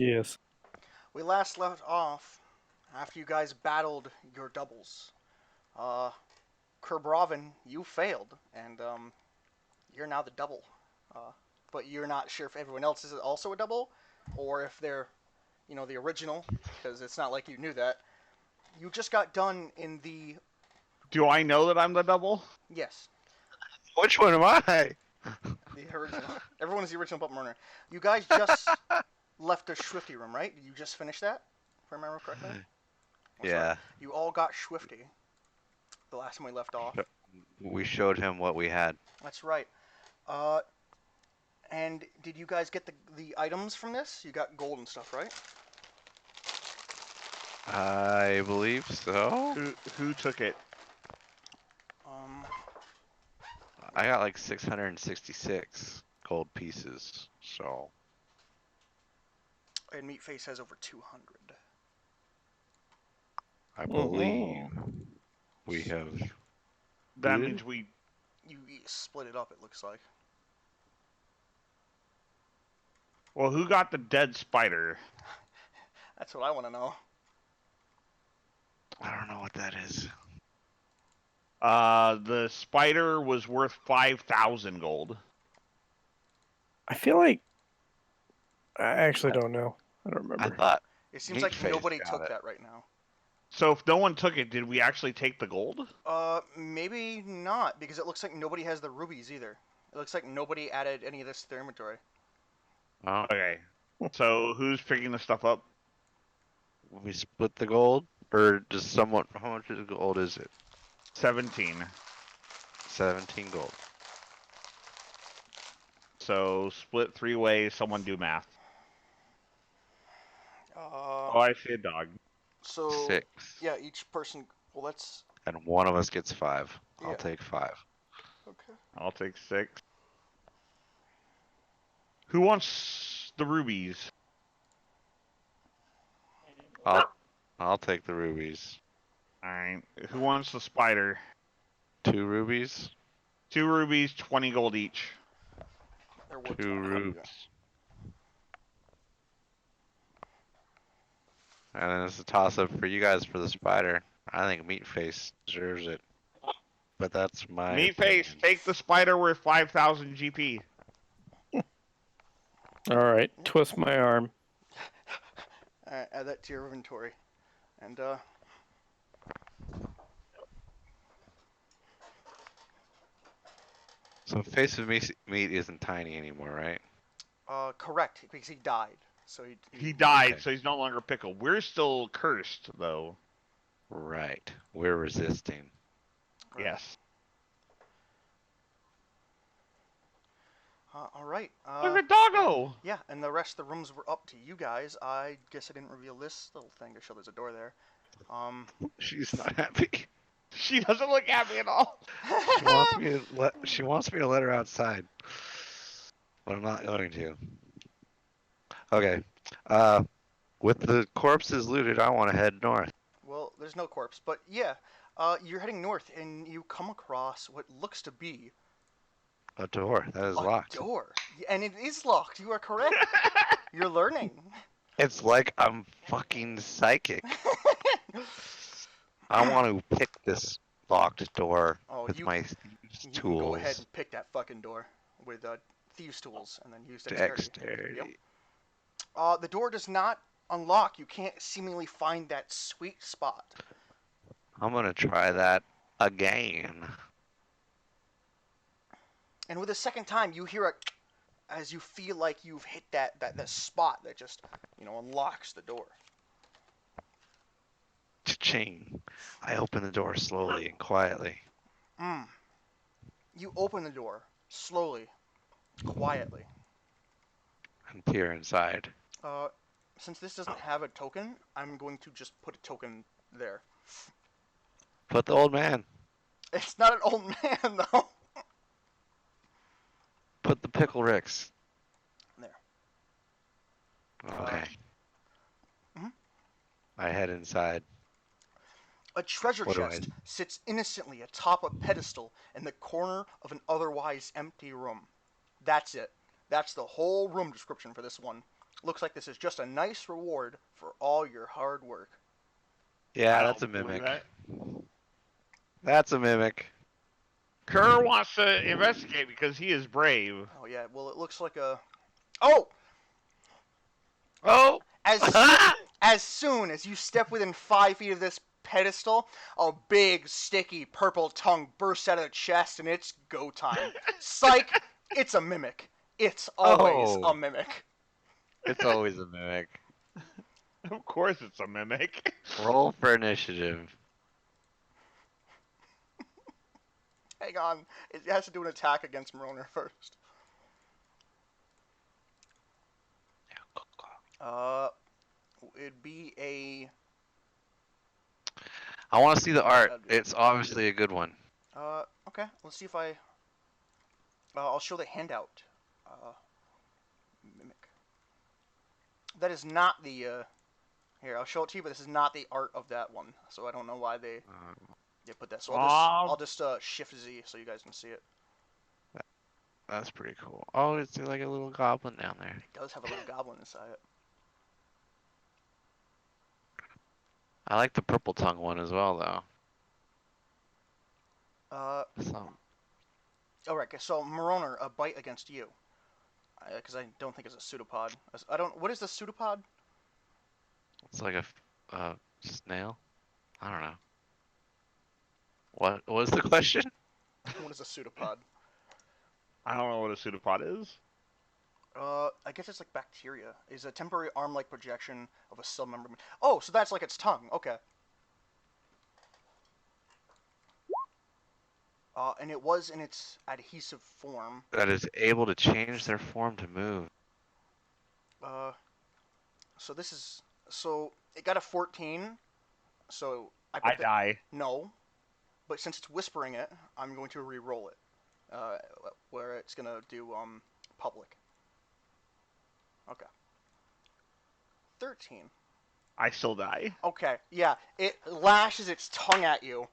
Yes. We last left off after you guys battled your doubles. Uh, Kerbrovin, you failed, and you're now the double. Uh, but you're not sure if everyone else is also a double, or if they're, the original, because it's not like you knew that. You just got done in the Do I know that I'm the double? yes, Which one am I? the original. Everyone is the original but Maroner. You guys just left the Swifty room, right? Did you just finish that? If I remember correctly. Oh, sorry. Yeah. You all got Swifty the last time we left off. We showed him what we had. That's right. Uh, and did you guys get the items from this? You got gold and stuff, right? I believe so. Who took it? Um, I got like 666 gold pieces. So and Meatface has over 200. I believe we have. That looted? means we. You split it up, it looks like. Well, who got the dead spider? That's what I want to know. I don't know what that is. The spider was worth 5,000 gold. I feel like I actually don't know. I don't remember. I thought It seems like Meatface nobody got took it. that right now. So if no one took it, did we actually take the gold? Maybe not, because it looks like nobody has the rubies either. It looks like nobody added any of this to their inventory. Oh, Okay. So who's picking the stuff up? we split the gold, or just somewhat. How much of gold is it? 17. 17 gold. So split 3 ways. Someone do math. Uh, Oh, I see a dog. so 6. yeah, each person. Well, that's And one of us gets 5. Yeah. I'll take 5. okay. I'll take 6. Who wants the rubies? I'll take the rubies. Alright. Who wants the spider? 2 rubies. 2 rubies, 20 gold each. There were 2 rubies. And then it's a toss-up for you guys for the spider. I think Meatface deserves it. But that's my Meatface, opinion. take the spider worth 5,000 GP. All right, twist my arm. Add that to your inventory, and So Face of Meat isn't tiny anymore, right? correct, because he died. So He died, Okay. so he's no longer pickled. We're still cursed, though. Right. We're resisting. Right. Yes. All right. Look at Doggo! Yeah, and the rest of the rooms were up to you guys. I guess I didn't reveal this little thing to show there's a door there. She's not happy. She doesn't look happy at all. She wants me to let her outside. But I'm not going to. Okay. With the corpses looted, I want to head north. Well, there's no corpse, but yeah, you're heading north, and you come across what looks to be A door that is a locked. door, and it is locked. You are correct. You're learning. It's like I'm fucking psychic. I want to pick this locked door Oh, with you- my You thieves' can go ahead tools. and pick that fucking door with thieves' tools, and then use dexterity. Yep. The door does not unlock. You can't seemingly find that sweet spot. I'm gonna try that again. And with the second time, you hear a as you feel like you've hit that spot that just unlocks the door. Cha-ching. I open the door slowly and quietly. You open the door slowly, quietly. And peer inside. Since this doesn't have a token, I'm going to just put a token there. Put the old man. It's not an old man though. Put the pickle Ricks. There. Okay. Mhm. I head inside. A treasure What do chest sits innocently atop a pedestal in the corner of an otherwise empty room. That's it. That's the whole room description for this one. Looks like this is just a nice reward for all your hard work. Yeah, I that's a don't believe mimic. that. That's a mimic. Kerr wants to investigate because he is brave. Oh yeah, well it looks like a. Oh! Oh! As soon as you step within 5 feet of this pedestal, a big, sticky, purple tongue bursts out of the chest, and it's go time. Psych! It's a mimic. It's always Oh. a mimic. It's always a mimic. Of course it's a mimic. Roll for initiative. Hang on. It has to do an attack against Maroner first. It'd be a. I want to see the art. That'd be- It's obviously a good one. Okay. Let's see if I. I'll show the handout. Mimic. That is not the. Here, I'll show it to you, but this is not the art of that one. So I don't know why they put that. So I'll just shift Z so you guys can see it. That's pretty cool. Oh, it's like a little goblin down there. It does have a little goblin inside it. I like the purple tongue one as well, though. So, Alright, so Maroner, a bite against you. Because I don't think it's a pseudopod. I don't. What is the pseudopod? it's like a snail. I don't know. What was the question? What is a pseudopod? I don't know what a pseudopod is. I guess it's like bacteria. Is a temporary arm-like projection of a cell membrane. Oh, so that's like its tongue. Okay. And it was in its adhesive form. That is able to change their form to move. So this is. So it got a 14. So I die. No. But since it's whispering it, I'm going to re-roll it. Where it's gonna do public. Okay. 13. I still die. Okay, yeah. It lashes its tongue at you.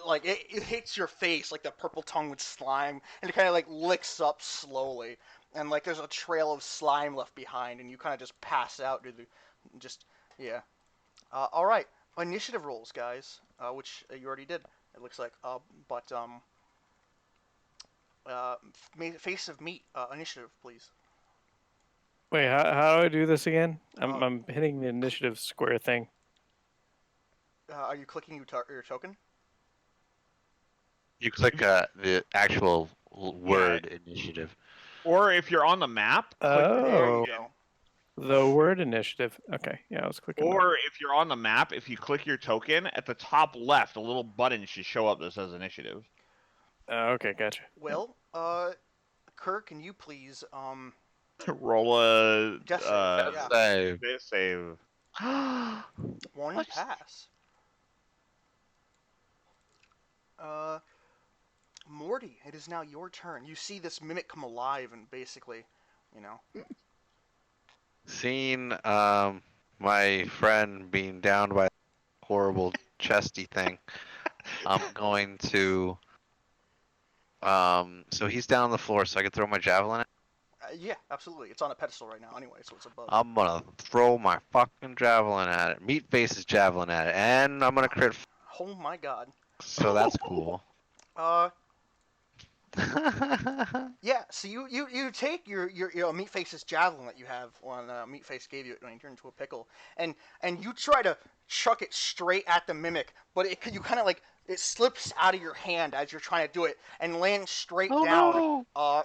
Like, it hits your face like the purple tongue with slime, and it kind of, like, licks up slowly. And, like, there's a trail of slime left behind, and you kind of just pass out. Yeah. Alright. Initiative rolls, guys. Which you already did, it looks like. Face of meat. Initiative, please. Wait, how do I do this again? I'm hitting the initiative square thing. Are you clicking your token? You click the actual word initiative. Or if you're on the map, click There Oh, you go. the word initiative. Okay, yeah, I was clicking. or if you're on the map, if you click your token, at the top left, a little button should show up that says initiative. Okay, gotcha. Well, Kirk, can you please Roll a Death save, yeah. Save. death save. one What? pass? Morty, it is now your turn. You see this mimic come alive and basically, you know. Seeing my friend being downed by a horrible chesty thing, I'm going to. So he's down on the floor, so I can throw my javelin at. Yeah, absolutely. It's on a pedestal right now anyway, so it's above. I'm gonna throw my fucking javelin at it. Meat face's javelin at it, and I'm gonna crit. Oh my god. So that's cool. Yeah, so you take your Meat Face's javelin that you have on Meat Face gave you when you turned into a pickle, and you try to chuck it straight at the mimic, but you kind of like it slips out of your hand as you're trying to do it and lands straight down, no.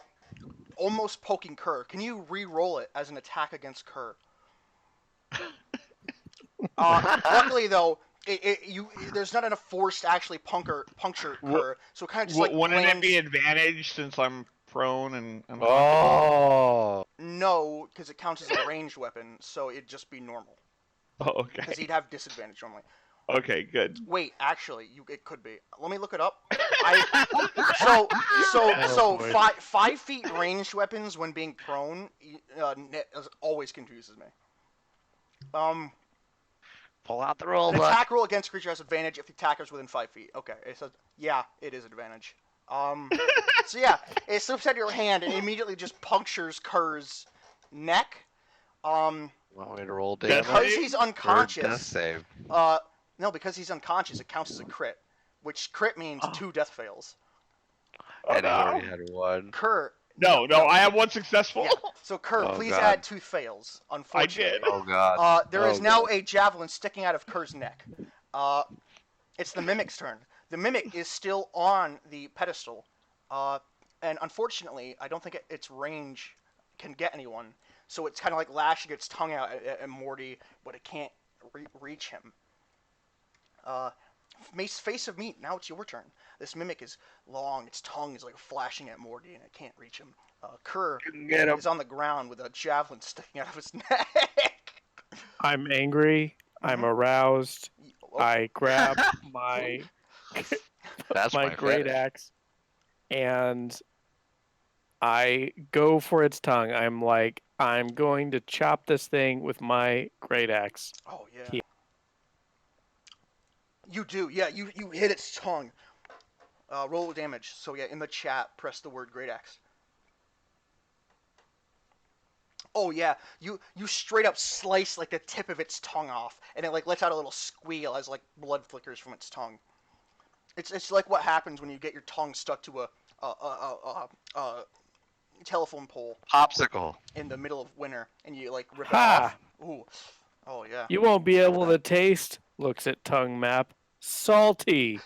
almost poking Kerr. Can you re-roll it as an attack against Kerr? Luckily though, there's not enough force to actually puncture Kerr, so it kind of just like Wouldn't lands. it be advantage since I'm prone and Oh. No, because it counts as a ranged weapon, so it'd just be normal. Oh, Because okay. he'd have disadvantage normally. Okay, good. Wait, actually, it could be. Let me look it up. Oh, boy. 5 feet ranged weapons when being prone always confuses me. Pull out the roll, An but attack roll against creature has advantage if the attacker is within 5 feet. Okay, it says yeah, it is advantage. So yeah, it slips out of your hand and immediately just punctures Kerr's neck, Want me to roll Death damage? Because he's Or death unconscious. save? No, because he's unconscious, it counts as a crit, which crit means 2 death fails. Oh, And he already no. had one. Kerr. No, I have one successful. Yeah. So Kerr, Oh, please God. add 2 fails. I Unfortunately. did. Oh god. There is now God. a javelin sticking out of Kerr's neck. It's the mimic's turn. The mimic is still on the pedestal, and unfortunately, I don't think its range can get anyone. So it's kind of like lashing its tongue out at Morty, but it can't reach him. Face of Meat, now it's your turn. This mimic is long, its tongue is like flashing at Morty, and it can't reach him. Kerr Get him. is on the ground with a javelin sticking out of his neck. I'm angry. I'm Mhm. aroused. Oh. I grab my That's my my great fetish. axe and I go for its tongue. I'm like, I'm going to chop this thing with my great axe. Oh yeah. He- You do, yeah. You hit its tongue. Roll damage. So yeah, in the chat, press the word great axe. Oh yeah, you straight up slice like the tip of its tongue off, and it like lets out a little squeal as like blood flickers from its tongue. It's like what happens when you get your tongue stuck to a telephone pole Popsicle. in the middle of winter, and you like rip it Ha! off. Ooh, oh yeah. You won't be able to taste. Looks at tongue map. Salty.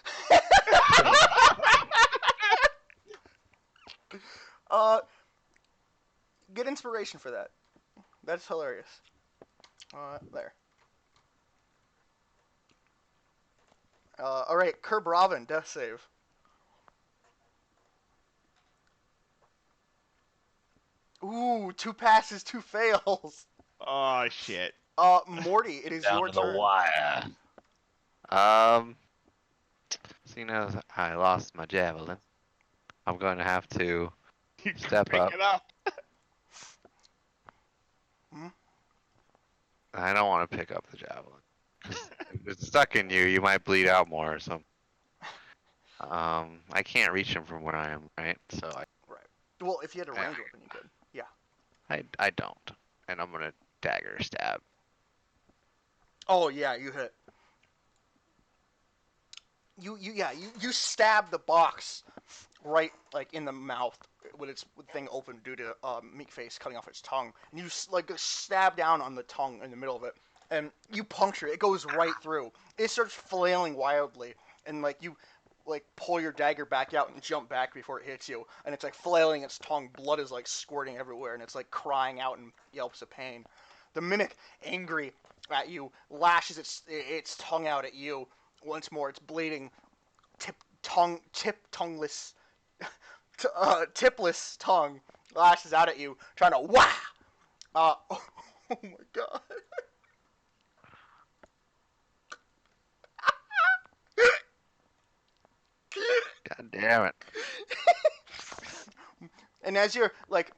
uh, get inspiration for that. That's hilarious. There. All right, Kerbraven, death save. Ooh, 2 passes, 2 fails. Oh shit. Morty, it is Down your to the turn. wire. Seeing as I lost my javelin, I'm going to have to step Pick up. it up. Hmm? I don't want to pick up the javelin. 'Cause if it's stuck in you, you might bleed out more or something. I can't reach him from where I am, right? So Right. Well, if you had a Yeah. range weapon, you could. Yeah. I don't. And I'm gonna dagger stab. Oh yeah, you hit. You stab the box right like in the mouth with its thing open due to meat face cutting off its tongue, and you like stab down on the tongue in the middle of it, and you puncture it. It goes right through. It starts flailing wildly, and like you like pull your dagger back out and jump back before it hits you, and it's like flailing its tongue. Blood is like squirting everywhere, and it's like crying out in yelps of pain. The mimic, angry at you, lashes its tongue out at you. Once more, it's bleeding. Tongueless, tipless tongue lashes out at you, trying to wah. Oh my god. God damn it. And as you're like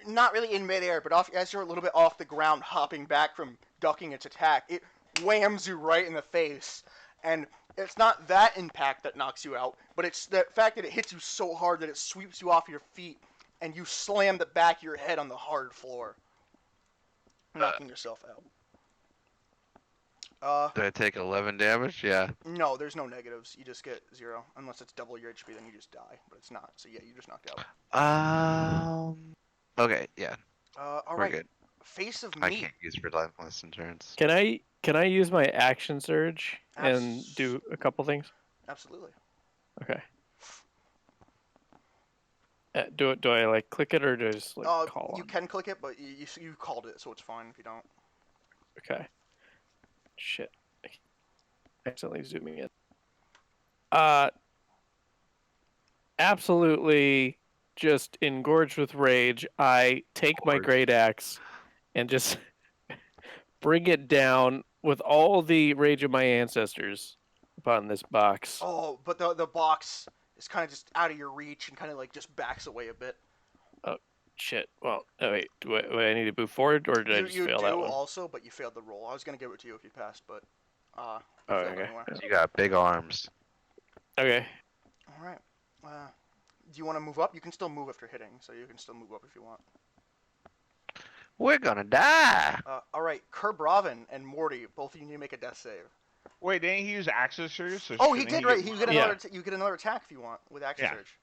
not really in midair, but as you're a little bit off the ground, hopping back from ducking its attack, it whams you right in the face, and it's not that impact that knocks you out, but it's the fact that it hits you so hard that it sweeps you off your feet, and you slam the back of your head on the hard floor, knocking yourself out. Did I take 11 damage? Yeah. No, there's no negatives. You just get 0. Unless it's double your HP, then you just die. But it's not. So yeah, you just knocked out. Okay, yeah. All We're right. good. Face of I Meat. can't use relentless endurance. Can I use my action surge and do a couple things? Absolutely. Okay. Do I like click it or do I just like call You on? can click it, but you called it, so it's fine if you don't. Okay. Shit. I accidentally zooming in. Absolutely just engorged with rage, I take my Gorged. great axe and just bring it down with all the rage of my ancestors upon this box. Oh, but the box is kind of just out of your reach and kind of like just backs away a bit. Oh, shit. Well, oh, wait. Do I need to move forward or did I just You fail do that one? also, but you failed the roll. I was gonna give it to you if you passed, but you Oh, failed okay. anyway. You got big arms. Okay. All right. Do you want to move up? You can still move after hitting, so you can still move up if you want. We're gonna die. All right, Crowvithian and Morty, both of you need to make a death save. Wait, didn't he use Axis Surge? So Oh, he shouldn't did, he right? get You more? get Yeah. another. You get another attack if you want with action Yeah. surge.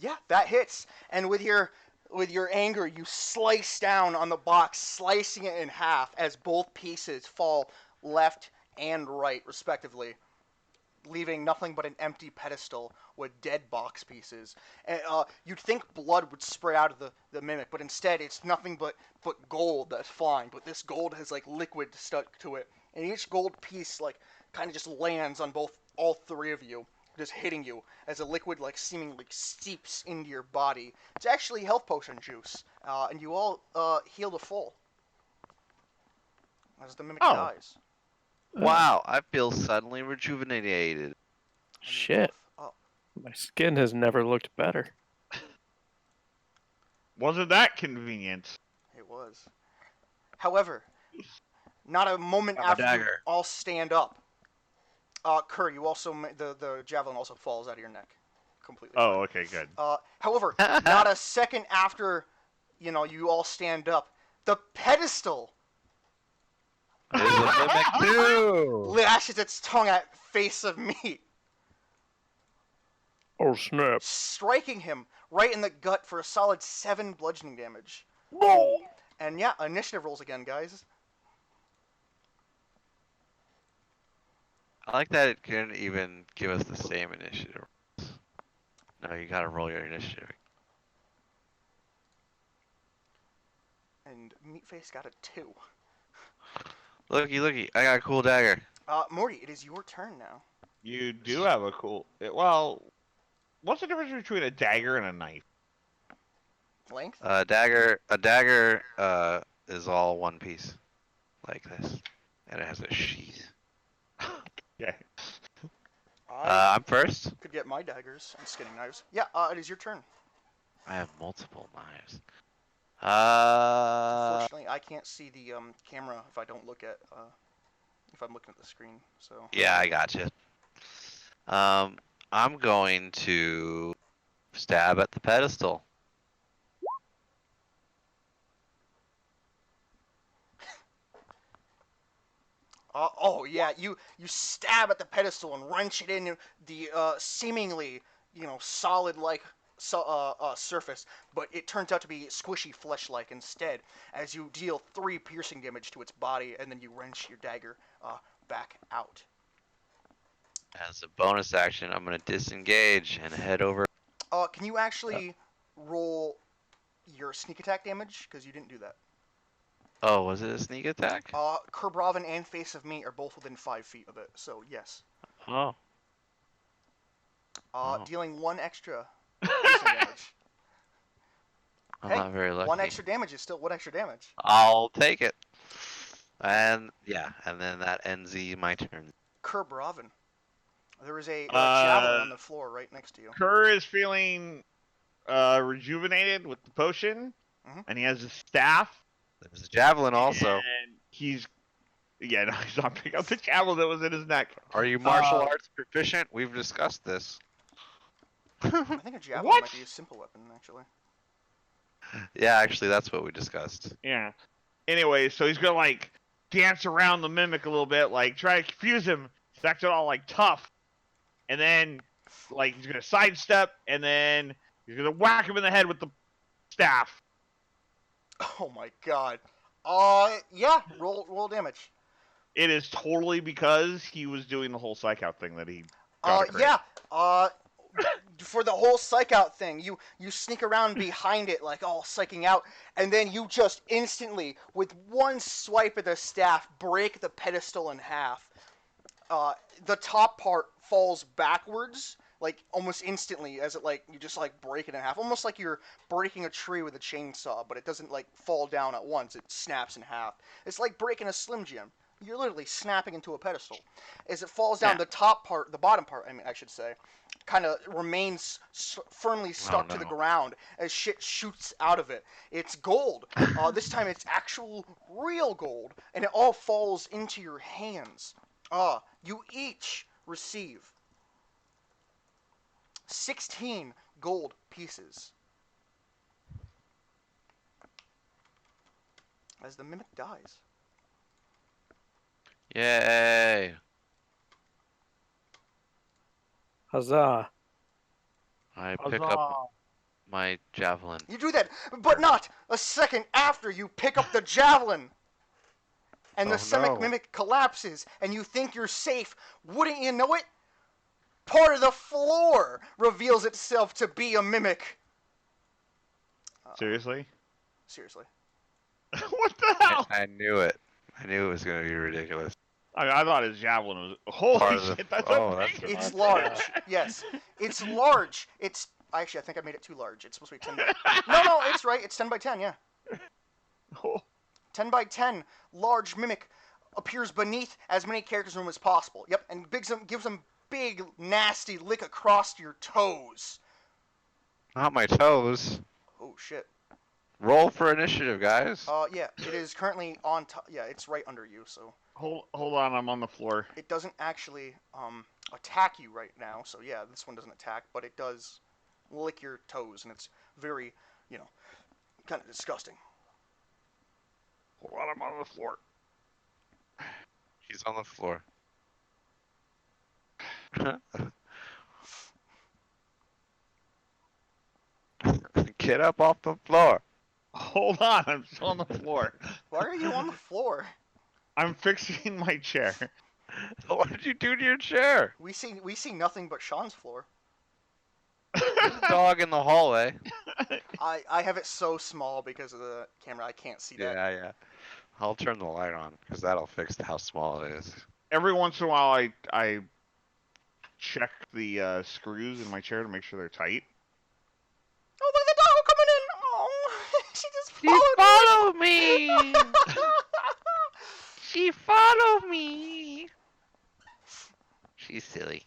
Yeah, that hits. And with your anger, you slice down on the box, slicing it in half as both pieces fall left and right, respectively, leaving nothing but an empty pedestal with dead box pieces. And you'd think blood would spray out of the mimic, but instead it's nothing but gold that's flying. But this gold has like liquid stuck to it, and each gold piece like kind of just lands on all three of you, just hitting you as a liquid like seemingly seeps into your body. It's actually health potion juice, and you all heal to full as the mimic Oh. dies. Wow, I feel suddenly rejuvenated. And you're Shit. both up. My skin has never looked better. Wasn't that convenient? It was. However, not a moment Got my after you dagger. all stand up, Kerr, you also the javelin also falls out of your neck, completely. Oh, okay, good. However, not a second after, you all stand up, the pedestal There's a mimic too. lashes its tongue at Face of Meat, Oh snap. striking him right in the gut for a solid 7 bludgeoning damage. And yeah, initiative rolls again, guys. I like that it couldn't even give us the same initiative. No, you gotta roll your initiative. And Meatface got a 2. Looky, I got a cool dagger. Morty, it is your turn now. You do have a cool. Well, what's the difference between a dagger and a knife? Length? A dagger is all one piece, like this, and it has a sheath. Yeah. I I'm first. could get my daggers and skinning knives. Yeah, it is your turn. I have multiple knives. Unfortunately, I can't see the camera if I don't look at if I'm looking at the screen. So Yeah, I got you. I'm going to stab at the pedestal. oh yeah, you stab at the pedestal and wrench it into the seemingly solid like surface, but it turns out to be squishy flesh-like instead. As you deal 3 piercing damage to its body, and then you wrench your dagger back out. As a bonus action, I'm going to disengage and head over. Can you actually roll your sneak attack damage? Because you didn't do that. Oh, was it a sneak attack? Crowvithian and Face of Me are both within 5 feet of it, so yes. Oh. Dealing 1 extra piercing damage. I'm Hey, not very lucky. 1 extra damage is still 1 extra damage. I'll take it. And yeah, and then that ends my turn. Crowvithian. There is a javelin on the floor right next to you. Kerr is feeling rejuvenated with the potion, and he has his staff. There's a javelin also. And he's no, he's not picking up the javelin that was in his neck. Are you martial arts proficient? We've discussed this. I think a javelin What? might be a simple weapon, actually. Yeah, actually, that's what we discussed. Yeah. Anyway, so he's gonna like dance around the mimic a little bit, like try to confuse him. He's acting all like tough, and then like he's gonna sidestep, and then he's gonna whack him in the head with the staff. Oh my god. Yeah, roll damage. It is totally because he was doing the whole psych out thing that he got. Yeah. For the whole psych out thing, you sneak around behind it like all psyching out, and then you just instantly, with one swipe of the staff, break the pedestal in half. The top part falls backwards, like almost instantly, as it like you just like break it in half, almost like you're breaking a tree with a chainsaw, but it doesn't like fall down at once; it snaps in half. It's like breaking a Slim Jim. You're literally snapping into a pedestal. As it falls down, the top part, the bottom part, I should say, kind of remains firmly stuck to the ground as shit shoots out of it. It's gold. This time it's actual real gold, and it all falls into your hands. You each receive 16 gold pieces. as the mimic dies. Yay! Huzzah! I pick up my javelin. You do that, but not a second after you pick up the javelin. And the Oh, semic no. mimic collapses, and you think you're safe. Wouldn't you know it? Part of the floor reveals itself to be a mimic. Seriously? Seriously. What the hell? I knew it. I knew it was gonna be ridiculous. I thought his javelin was. Holy Part of the- shit! That's oh, a that's big a- It's one. large. Yes. It's large. It's actually I think I made it too large. It's supposed to be 10 by. No, it's right. It's 10 by 10. Yeah. Oh, 10 by 10 large mimic appears beneath as many characters in the room as possible. Yep, and gives them big nasty lick across your toes. Not my toes. Oh shit. Roll for initiative, guys. Yeah, it is currently on top. Yeah, it's right under you, so hold on, I'm on the floor. it doesn't actually attack you right now. So yeah, this one doesn't attack, but it does lick your toes, and it's very, kind of disgusting. Hold on, I'm on the floor. He's on the floor. Get up off the floor. Hold on, I'm still on the floor. Why are you on the floor? I'm fixing my chair. What did you do to your chair? We see nothing but Sean's floor. Dog in the hallway. I have it so small because of the camera. I can't see that. Yeah. I'll turn the light on because that'll fix how small it is. Every once in a while, I check the screws in my chair to make sure they're tight. Oh, look at the dog coming in! Oh, she just followed me. She followed me. She's silly.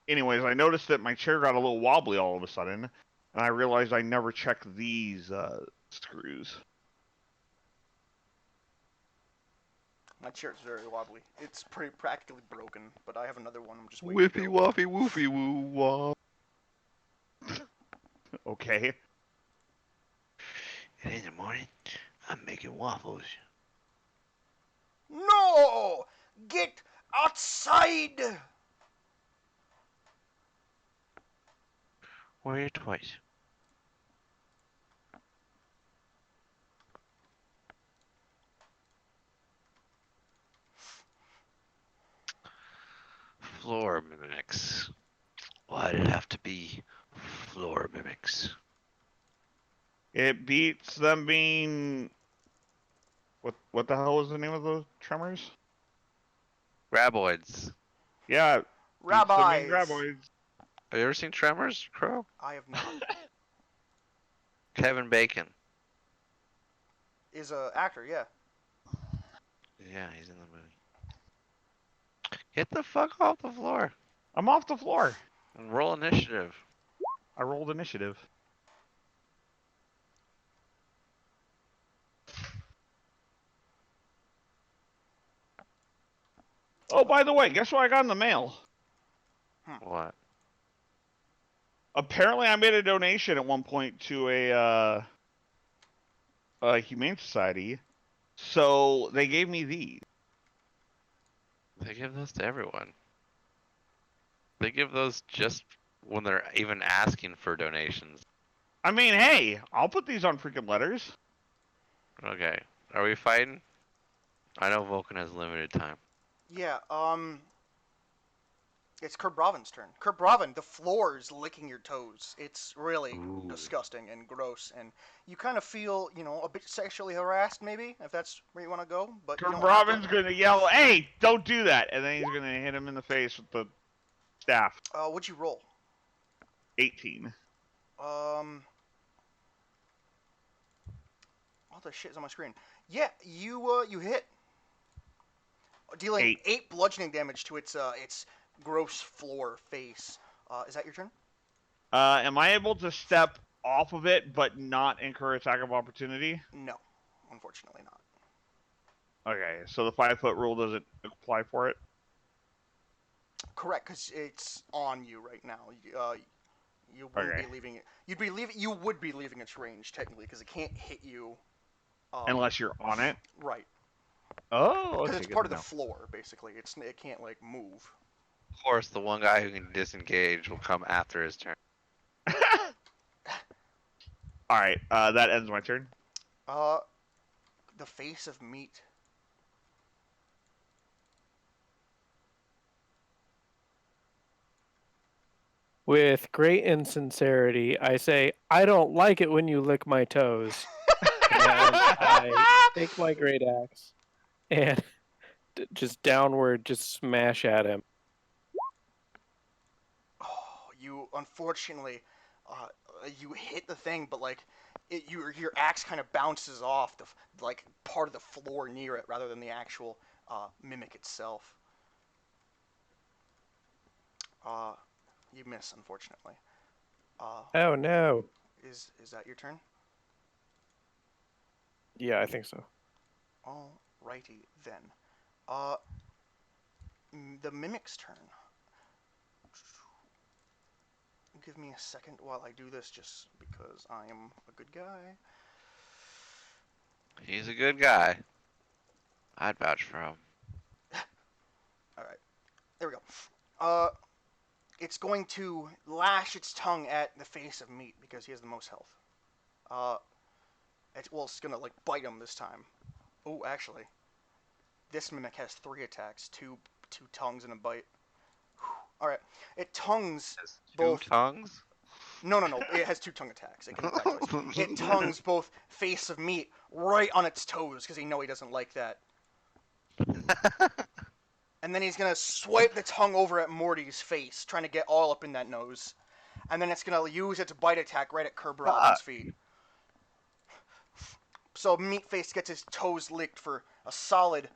Anyways, I noticed that my chair got a little wobbly all of a sudden, and I realized I never checked these screws. My chair's very wobbly. It's pretty practically broken, but I have another one. I'm just waiting. Whiffy waffy woofy woo wah. Okay. And in the morning, I'm making waffles. No! Get outside! Where are your toys? Floor mimics. Why did it have to be floor mimics? It beats them being... What the hell was the name of those tremors? Graboids. Yeah. Rabbis! Graboids. Have you ever seen Tremors, Crow? I have not. Kevin Bacon. Is a actor, yeah. Yeah, he's in the movie. Get the fuck off the floor I'm off the floor. and roll initiative. I rolled initiative. Oh, by the way, guess what I got in the mail? What? Apparently, I made a donation at one point to a humane society, so they gave me these. They give those to everyone. They give those just when they're even asking for donations. I mean, hey, I'll put these on freaking letters. Okay. Are we fighting? I know Vulcan has limited time. Yeah, it's Crowvithian's turn. Crowvithian, the floor is licking your toes. It's really Ooh. disgusting and gross, and you kind of feel, a bit sexually harassed, maybe, if that's where you want to go. But you don't have to. Robin's gonna yell, "Hey, don't do that!" And then he's gonna hit him in the face with the staff. What'd you roll? 18. All the shit is on my screen. Yeah, you hit, dealing 8 bludgeoning damage to its gross floor face. Is that your turn? Am I able to step off of it but not incur attack of opportunity? No, unfortunately not. Okay, so the 5-foot rule doesn't apply for it. correct, because it's on you right now. You wouldn't Okay. be leaving it. You would be leaving its range technically, because it can't hit you. Unless you're on it. Right. Oh, Because okay, it's good part to of the know. floor, basically. It can't like move. Of course, the one guy who can disengage will come after his turn. All right, that ends my turn. The face of meat. With great insincerity, I say, I don't like it when you lick my toes. And I take my great axe and just downward, just smash at him. Oh, you unfortunately, uh, you hit the thing, but like, your axe kind of bounces off the like part of the floor near it rather than the actual mimic itself. Uh, you miss, unfortunately. Uh, Oh no. is that your turn? Yeah, I think so. Alrighty then. Uh, the mimic's turn. Give me a second while I do this, just because I am a good guy. He's a good guy. I'd vouch for him. All right, there we go. Uh, it's going to lash its tongue at the face of meat because he has the most health. It's gonna like bite him this time. Oh, actually, this mimic has 3 attacks, two tongues and a bite. All right, it tongues Has two both. tongues? No, no, no. It has 2 tongue attacks. It can attack twice. It tongues both face of meat right on its toes because he doesn't like that. And then he's gonna swipe the tongue over at Morty's face, trying to get all up in that nose. And then it's gonna use its bite attack right at Kerbraven's feet. So Meatface gets his toes licked for a solid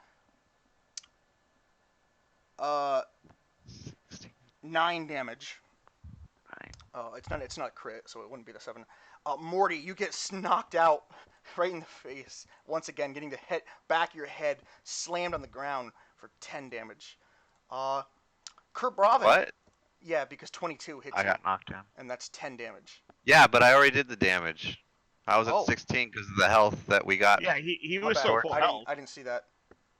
9 damage. It's not crit, so it wouldn't be the 7. Morty, you get knocked out right in the face. Once again, getting the back of your head slammed on the ground for 10 damage. Kerbraven. What? Yeah, because 22 hits I you, got knocked down. and that's 10 damage. Yeah, but I already did the damage. I was at Oh. 16 because of the health that we got. Yeah, he My was bad. so full health. I didn't see that.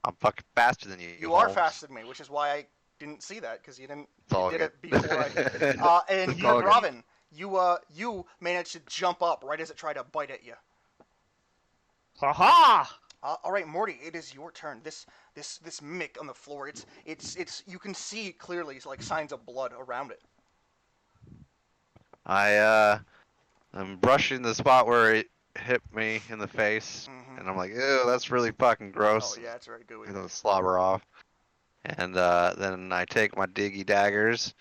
I'm fucking faster than you. You are Holmes. faster than me, which is why I didn't see that, because you didn't. It's all You did good. it before I. And It's all good. Kerbraven, you managed to jump up right as it tried to bite at you. Haha! All right, Morty, it is your turn. This mimic on the floor. It's you can see clearly like signs of blood around it. I'm brushing the spot where it hit me in the face, and I'm like, ew, that's really fucking gross. Oh yeah, it's very gooey. You know, slobber off. And then I take my diggy daggers,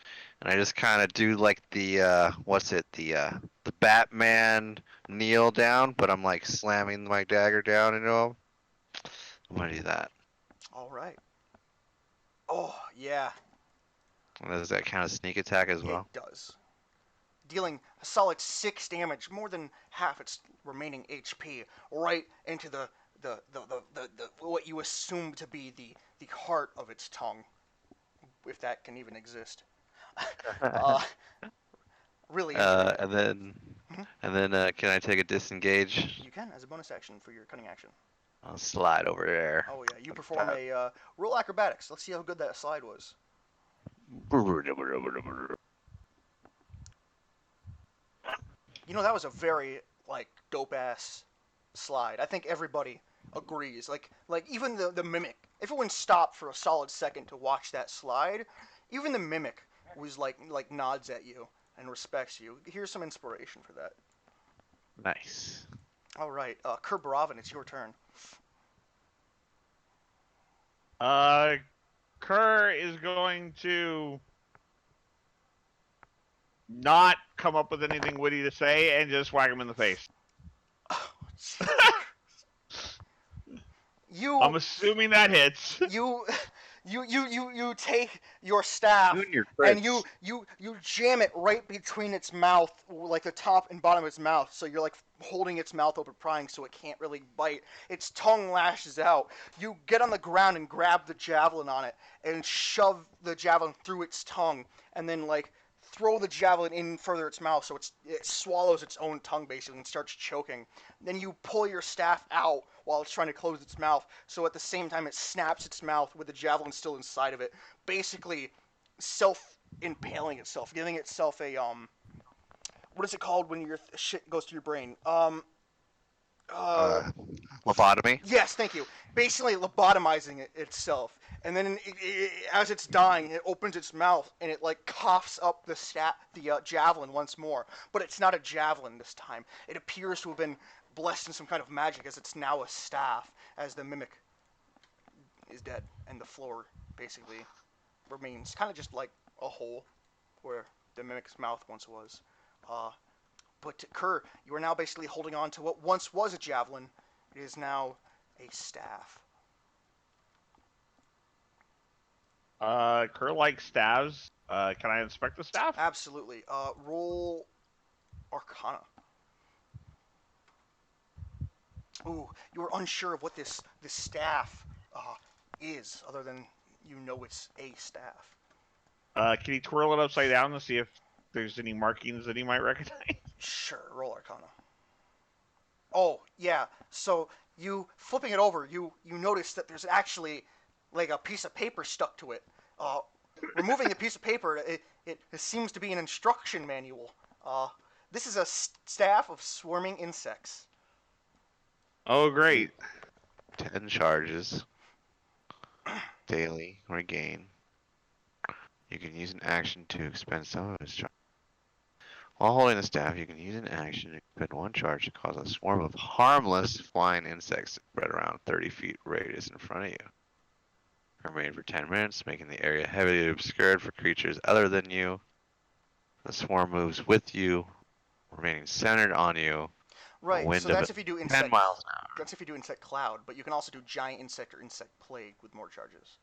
and I just kind of do like the the Batman kneel down, but I'm like slamming my dagger down into him. I'm gonna do that. All right. Oh yeah, Does that count as sneak attack as well? it does. Dealing a solid 6 damage, more than half its remaining HP, right into the what you assume to be the heart of its tongue, if that can even exist. Really. And then Mhm. can I take a disengage? You can as a bonus action for your cunning action. I'll slide over there. Oh yeah, you perform a roll acrobatics. Let's see how good that slide was. That was a very like dope ass slide. I think everybody agrees. Like even the mimic. Everyone stopped for a solid second to watch that slide. Even the mimic was like nods at you and respects you. Here's some inspiration for that. Nice. All right, Kerbraven, it's your turn. Kerr is going to not come up with anything witty to say and just whack him in the face. You. I'm assuming that hits. You You take your staff Doing your and crits. you jam it right between its mouth, like the top and bottom of its mouth. So you're like holding its mouth open, prying, so it can't really bite. Its tongue lashes out. You get on the ground and grab the javelin on it and shove the javelin through its tongue, and then like throw the javelin in further its mouth, so it swallows its own tongue basically and starts choking. Then you pull your staff out while it's trying to close its mouth, so at the same time it snaps its mouth with the javelin still inside of it, basically self impaling itself, giving itself a what is it called when your shit goes to your brain? Uh, Lobotomy. yes, thank you. Basically lobotomizing itself, and then as it's dying, it opens its mouth and it like coughs up the javelin once more. But it's not a javelin this time. It appears to have been blessed in some kind of magic, as it's now a staff, as the mimic is dead and the floor basically remains kind of just like a hole where the mimic's mouth once was. Uh, but Kerr, you are now basically holding on to what once was a javelin. It is now a staff. Kerr likes staves. Can I inspect the staff? Absolutely. Roll Arcana. Ooh, you are unsure of what this staff is, other than you know it's a staff. Can he twirl it upside down to see if there's any markings that he might recognize? Sure, roll Arcana. Oh, yeah. So you flipping it over, you notice that there's actually like a piece of paper stuck to it. Removing the piece of paper, it seems to be an instruction manual. This is a staff of swarming insects. Oh, great. 10 charges. Daily regain. You can use an action to expend some of its charge. While holding the staff, you can use an action to expend 1 charge to cause a swarm of harmless flying insects to spread around 30 feet radius in front of you. Remain for 10 minutes, making the area heavily obscured for creatures other than you. The swarm moves with you, remaining centered on you. Right. Wind So of that's if you do 10 insect. miles an hour. That's if you do insect cloud, but you can also do giant insect or insect plague with more charges.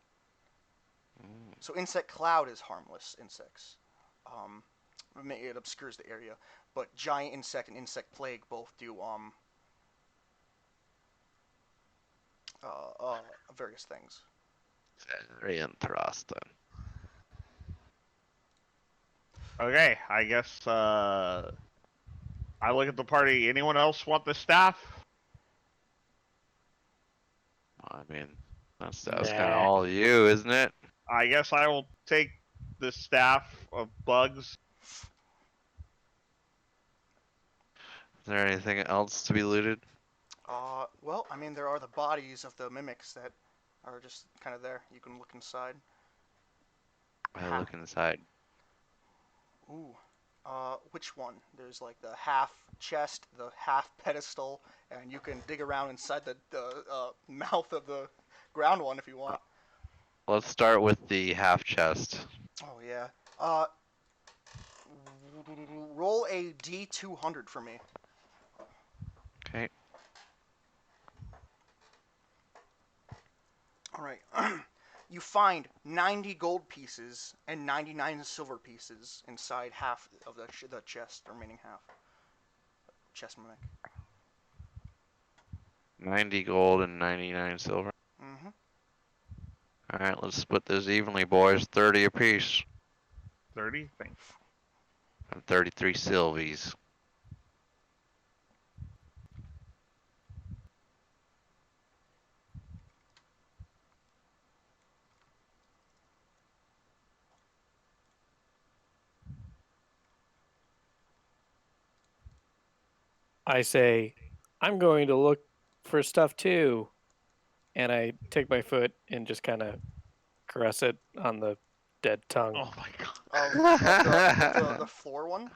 So insect cloud is harmless insects. It obscures the area, but giant insect and insect plague both do various things. Very interesting. Okay, I guess I look at the party. Anyone else want the staff? I mean, that's kind of Nah. all you, isn't it? I guess I will take the staff of bugs. Is there anything else to be looted? Well, I mean, there are the bodies of the mimics that are just kind of there. You can look inside. I look inside. Ooh. Which one? There's like the half chest, the half pedestal, and you can dig around inside the mouth of the ground one if you want. Let's start with the half chest. Oh yeah. Roll a D200 for me. Okay. All right. You find 90 gold pieces and 99 silver pieces inside half of the chest, the remaining half. Chest mimic. 90 gold and 99 silver. Mm-hmm. Alright, let's split this evenly, boys. 30 apiece. 30? Thanks. And 33 silvies. I say, I'm going to look for stuff too. And I take my foot and just kind of caress it on the dead tongue. Oh my god. The floor one?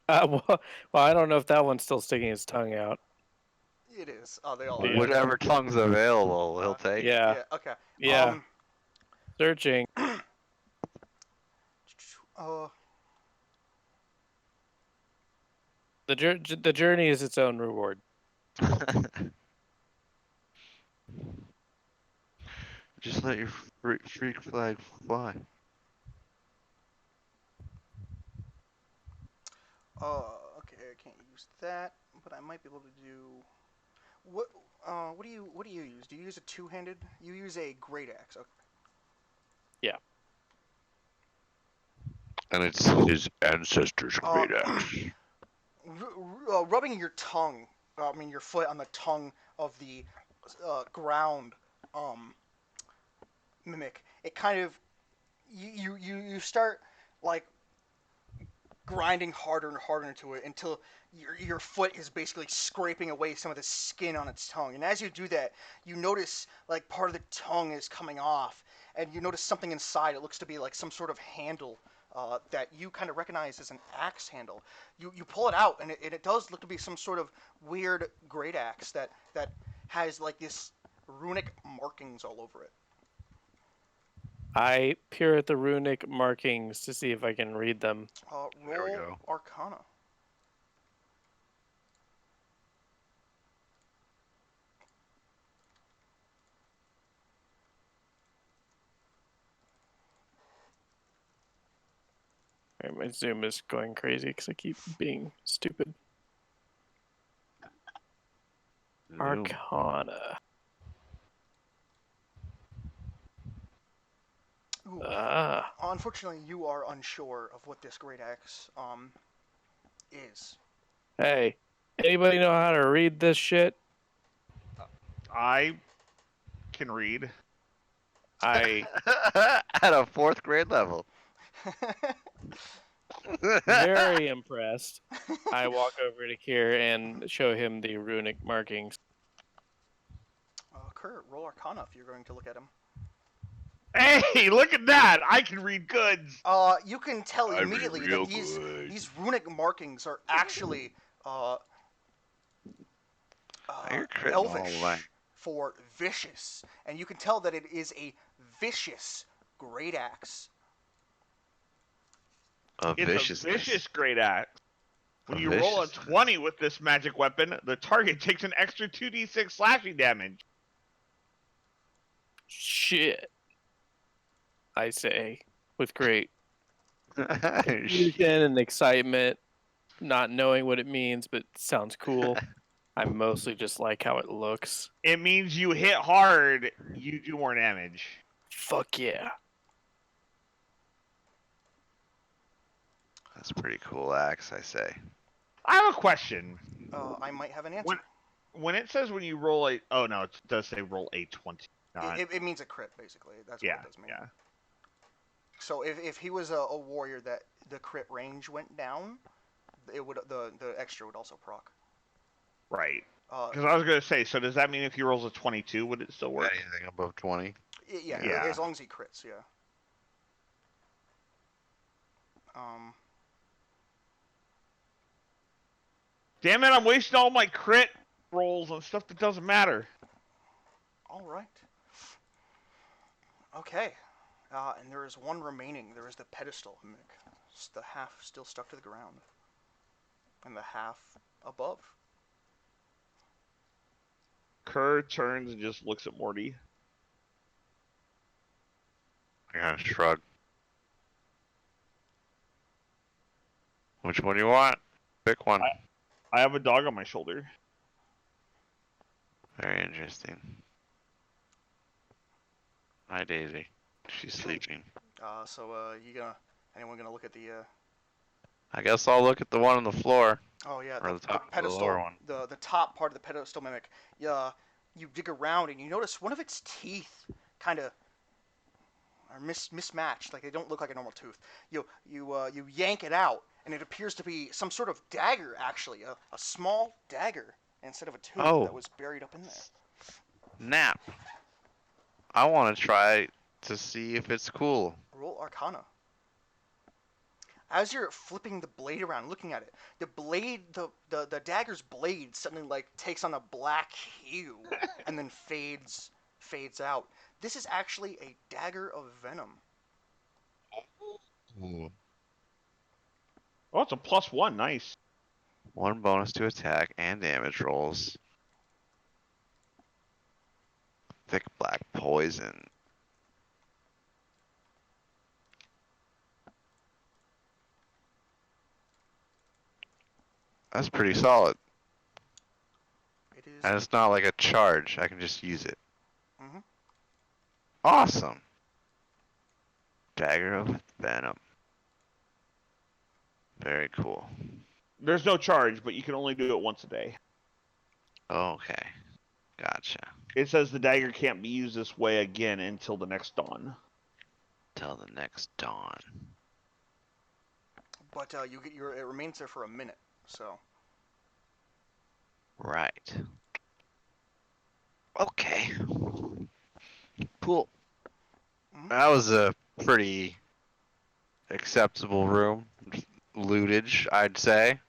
Well, I don't know if that one's still sticking his tongue out. It is. Oh, they all are. Yeah. Whatever tongue's available, he'll take. Yeah. Yeah, okay. Yeah. Searching. The journey is its own reward. Just let your freak flag fly. Okay, I can't use that, but I might be able to do. What? What do you use? Do you use a two-handed? You use a great axe. Okay. Yeah. And it's his ancestors' Uh, great axe. rubbing your tongue, I mean your foot on the tongue of the ground, mimic. It kind of you start like grinding harder and harder into it until your foot is basically scraping away some of the skin on its tongue. And as you do that, you notice like part of the tongue is coming off, and you notice something inside. It looks to be like some sort of handle that you kind of recognize as an axe handle. You pull it out, and it does look to be some sort of weird great axe that has like this runic markings all over it. I peer at the runic markings to see if I can read them. There we Roll go. Arcana. Alright, my Zoom is going crazy because I keep being stupid. Arcana. Ooh. Ah. Unfortunately, you are unsure of what this great axe is. Hey, anybody know how to read this shit? I can read. I At a 4th grade level. very impressed. I walk over to Kier and show him the runic markings. Kurt, roll Arcana if you're going to look at him. Hey, look at that! I can read goods. You can tell I read immediately real that these good. these runic markings are actually You're critting all the way. elvish for vicious, and you can tell that it is a vicious great axe. A It's viciousness. a vicious great axe. When A you roll a viciousness. 20 with this magic weapon, the target takes an extra 2d6 slashing damage. Shit, I say, with great Shit. confusion and excitement, not knowing what it means, but sounds cool. I mostly just like how it looks. It means you hit hard, you do more damage. Fuck yeah. That's a pretty cool axe, I say. I have a question. I might have an answer. When it says when you roll a... Oh, no, it does say roll a 20. Not... It means a crit, basically. That's yeah, what it does mean. yeah. So if he was a warrior that the crit range went down, it would the extra would also proc. Right. Because I was going to say, so does that mean if he rolls a 22, would it still work? Anything above 20? Yeah, as long as he crits, yeah. Damn it, I'm wasting all my crit rolls on stuff that doesn't matter. All right. Okay. And there is one remaining. There is the pedestal mimic. It's the half still stuck to the ground. And the half above. Kerr turns and just looks at Morty. I gotta shrug. Which one do you want? Pick one. I have a dog on my shoulder. Very interesting. Hi, Daisy. She's sleeping. Anyone gonna look at the? I guess I'll look at the one on the floor. Oh yeah, Or the the top, pedestal, the lower one. the top part of the pedestal mimic. Yeah, you dig around and you notice one of its teeth kind of are mismatched. Like they don't look like a normal tooth. You yank it out and it appears to be some sort of dagger. Actually, a small dagger instead of a tooth that was buried up in there. Nap. I want to try to see if it's cool. Roll Arcana. As you're flipping the blade around, looking at it, the blade, the dagger's blade suddenly like takes on a black hue and then fades out. This is actually a dagger of venom. Ooh. Oh, it's a +1. Nice. 1 bonus to attack and damage rolls. Thick black poison. That's pretty solid. It is. And it's not like a charge. I can just use it. Mhm. Awesome. Dagger of Venom. Very cool. There's no charge, but you can only do it once a day. Okay. Gotcha. It says the dagger can't be used this way again until the next dawn. Till the next dawn. But you get your. It remains there for a minute. So. Right. Okay. Cool. Mhm. That was a pretty acceptable room. Lootage, I'd say.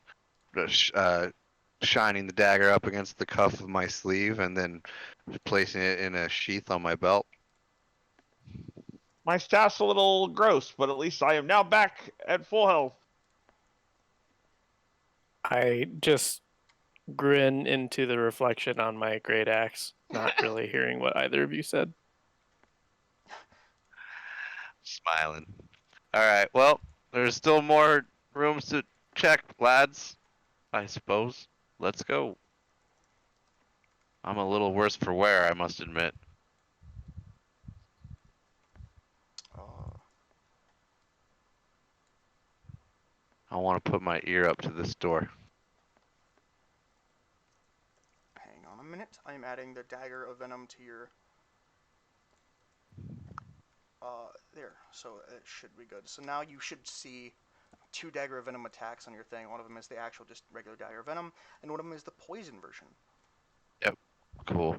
Shining the dagger up against the cuff of my sleeve and then placing it in a sheath on my belt. My staff's a little gross, but at least I am now back at full health. I just grin into the reflection on my great axe, not really hearing what either of you said. Smiling. Alright, well, there's still more rooms to check, lads. I suppose. Let's go. I'm a little worse for wear, I must admit. I want to put my ear up to this door. Hang on a minute. I'm adding the dagger of venom to your. There. So it should be good. So now you should see 2 dagger of venom attacks on your thing. One of them is the actual just regular dagger of venom, and one of them is the poison version. Cool.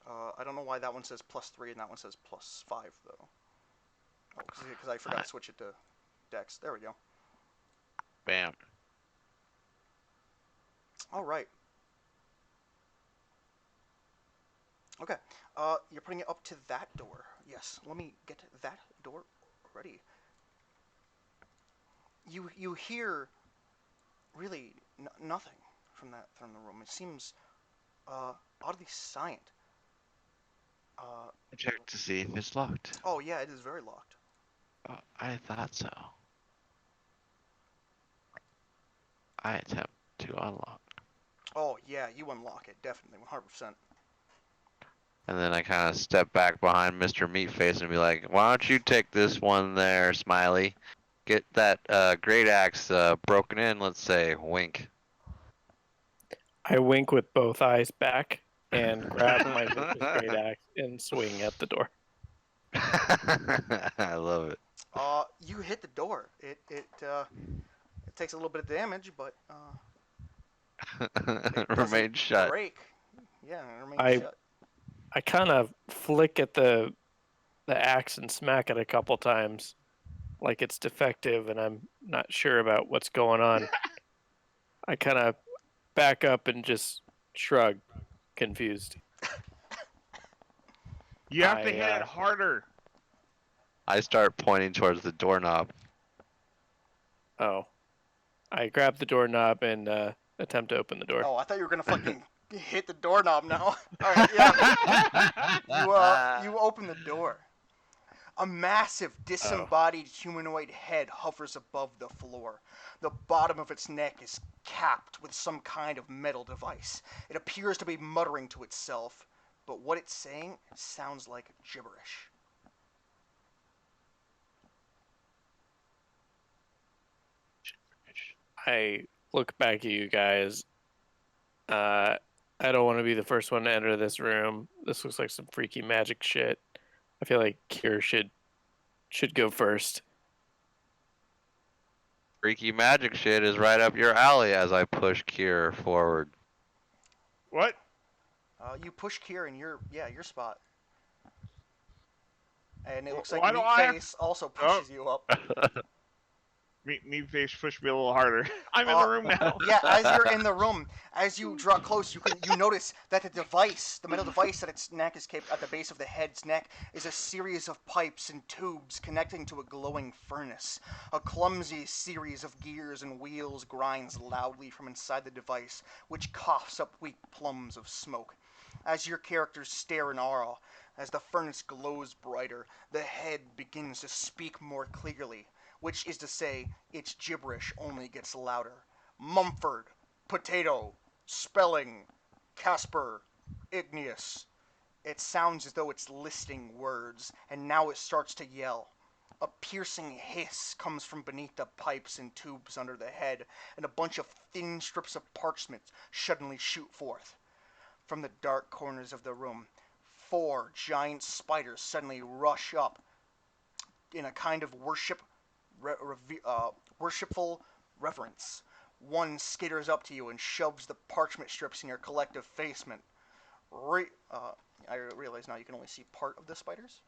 I don't know why that one says +3 and that one says +5 though. Oh, because I forgot to switch it to Dex. There we go. Bam. All right. Okay. You're putting it up to that door. Yes. Let me get that door ready. You hear really nothing from the room. It seems oddly silent. Check to see if it's locked. Oh yeah, it is very locked. I thought so. I attempt to unlock. Oh yeah, you unlock it definitely 100%. And then I kind of step back behind Mr. Meatface and be like, why don't you take this one there, Smiley? Get that great axe broken in, let's say. Wink. I wink with both eyes back and grab my vicious great axe and swing at the door. I love it. You hit the door. It takes a little bit of damage, but it doesn't Remain shut. break. Yeah, it remains shut. I kind of flick at the axe and smack it a couple times, like it's defective, and I'm not sure about what's going on. I kind of back up and just shrug, confused. You have to hit it harder. I start pointing towards the doorknob. Oh. I grab the doorknob and attempt to open the door. Oh, I thought you were gonna fucking hit the doorknob now. All right, yeah. You open the door. A massive, disembodied humanoid head hovers above the floor. The bottom of its neck is capped with some kind of metal device. It appears to be muttering to itself, but what it's saying sounds like gibberish. I look back at you guys. I don't want to be the first one to enter this room. This looks like some freaky magic shit. I feel like Kier should go first. Freaky magic shit is right up your alley as I push Kier forward. What? You push Kier in your spot. And it looks Why like do I Meatface also pushes you up. Meatface pushed me a little harder. I'm in the room now. Yeah, as you're in the room, as you draw close, you notice that the metal device at its neck is at the base of the head's neck, is a series of pipes and tubes connecting to a glowing furnace. A clumsy series of gears and wheels grinds loudly from inside the device, which coughs up weak plumes of smoke. As your characters stare in awe, as the furnace glows brighter, the head begins to speak more clearly. which is to say, its gibberish only gets louder. Mumford, potato, spelling, Casper, igneous. It sounds as though it's listing words, and now it starts to yell. A piercing hiss comes from beneath the pipes and tubes under the head, and a bunch of thin strips of parchment suddenly shoot forth. From the dark corners of the room, 4 giant spiders suddenly rush up in a kind of worshipful reverence. One skitters up to you and shoves the parchment strips in your collective facement. I realize now you can only see part of the spiders.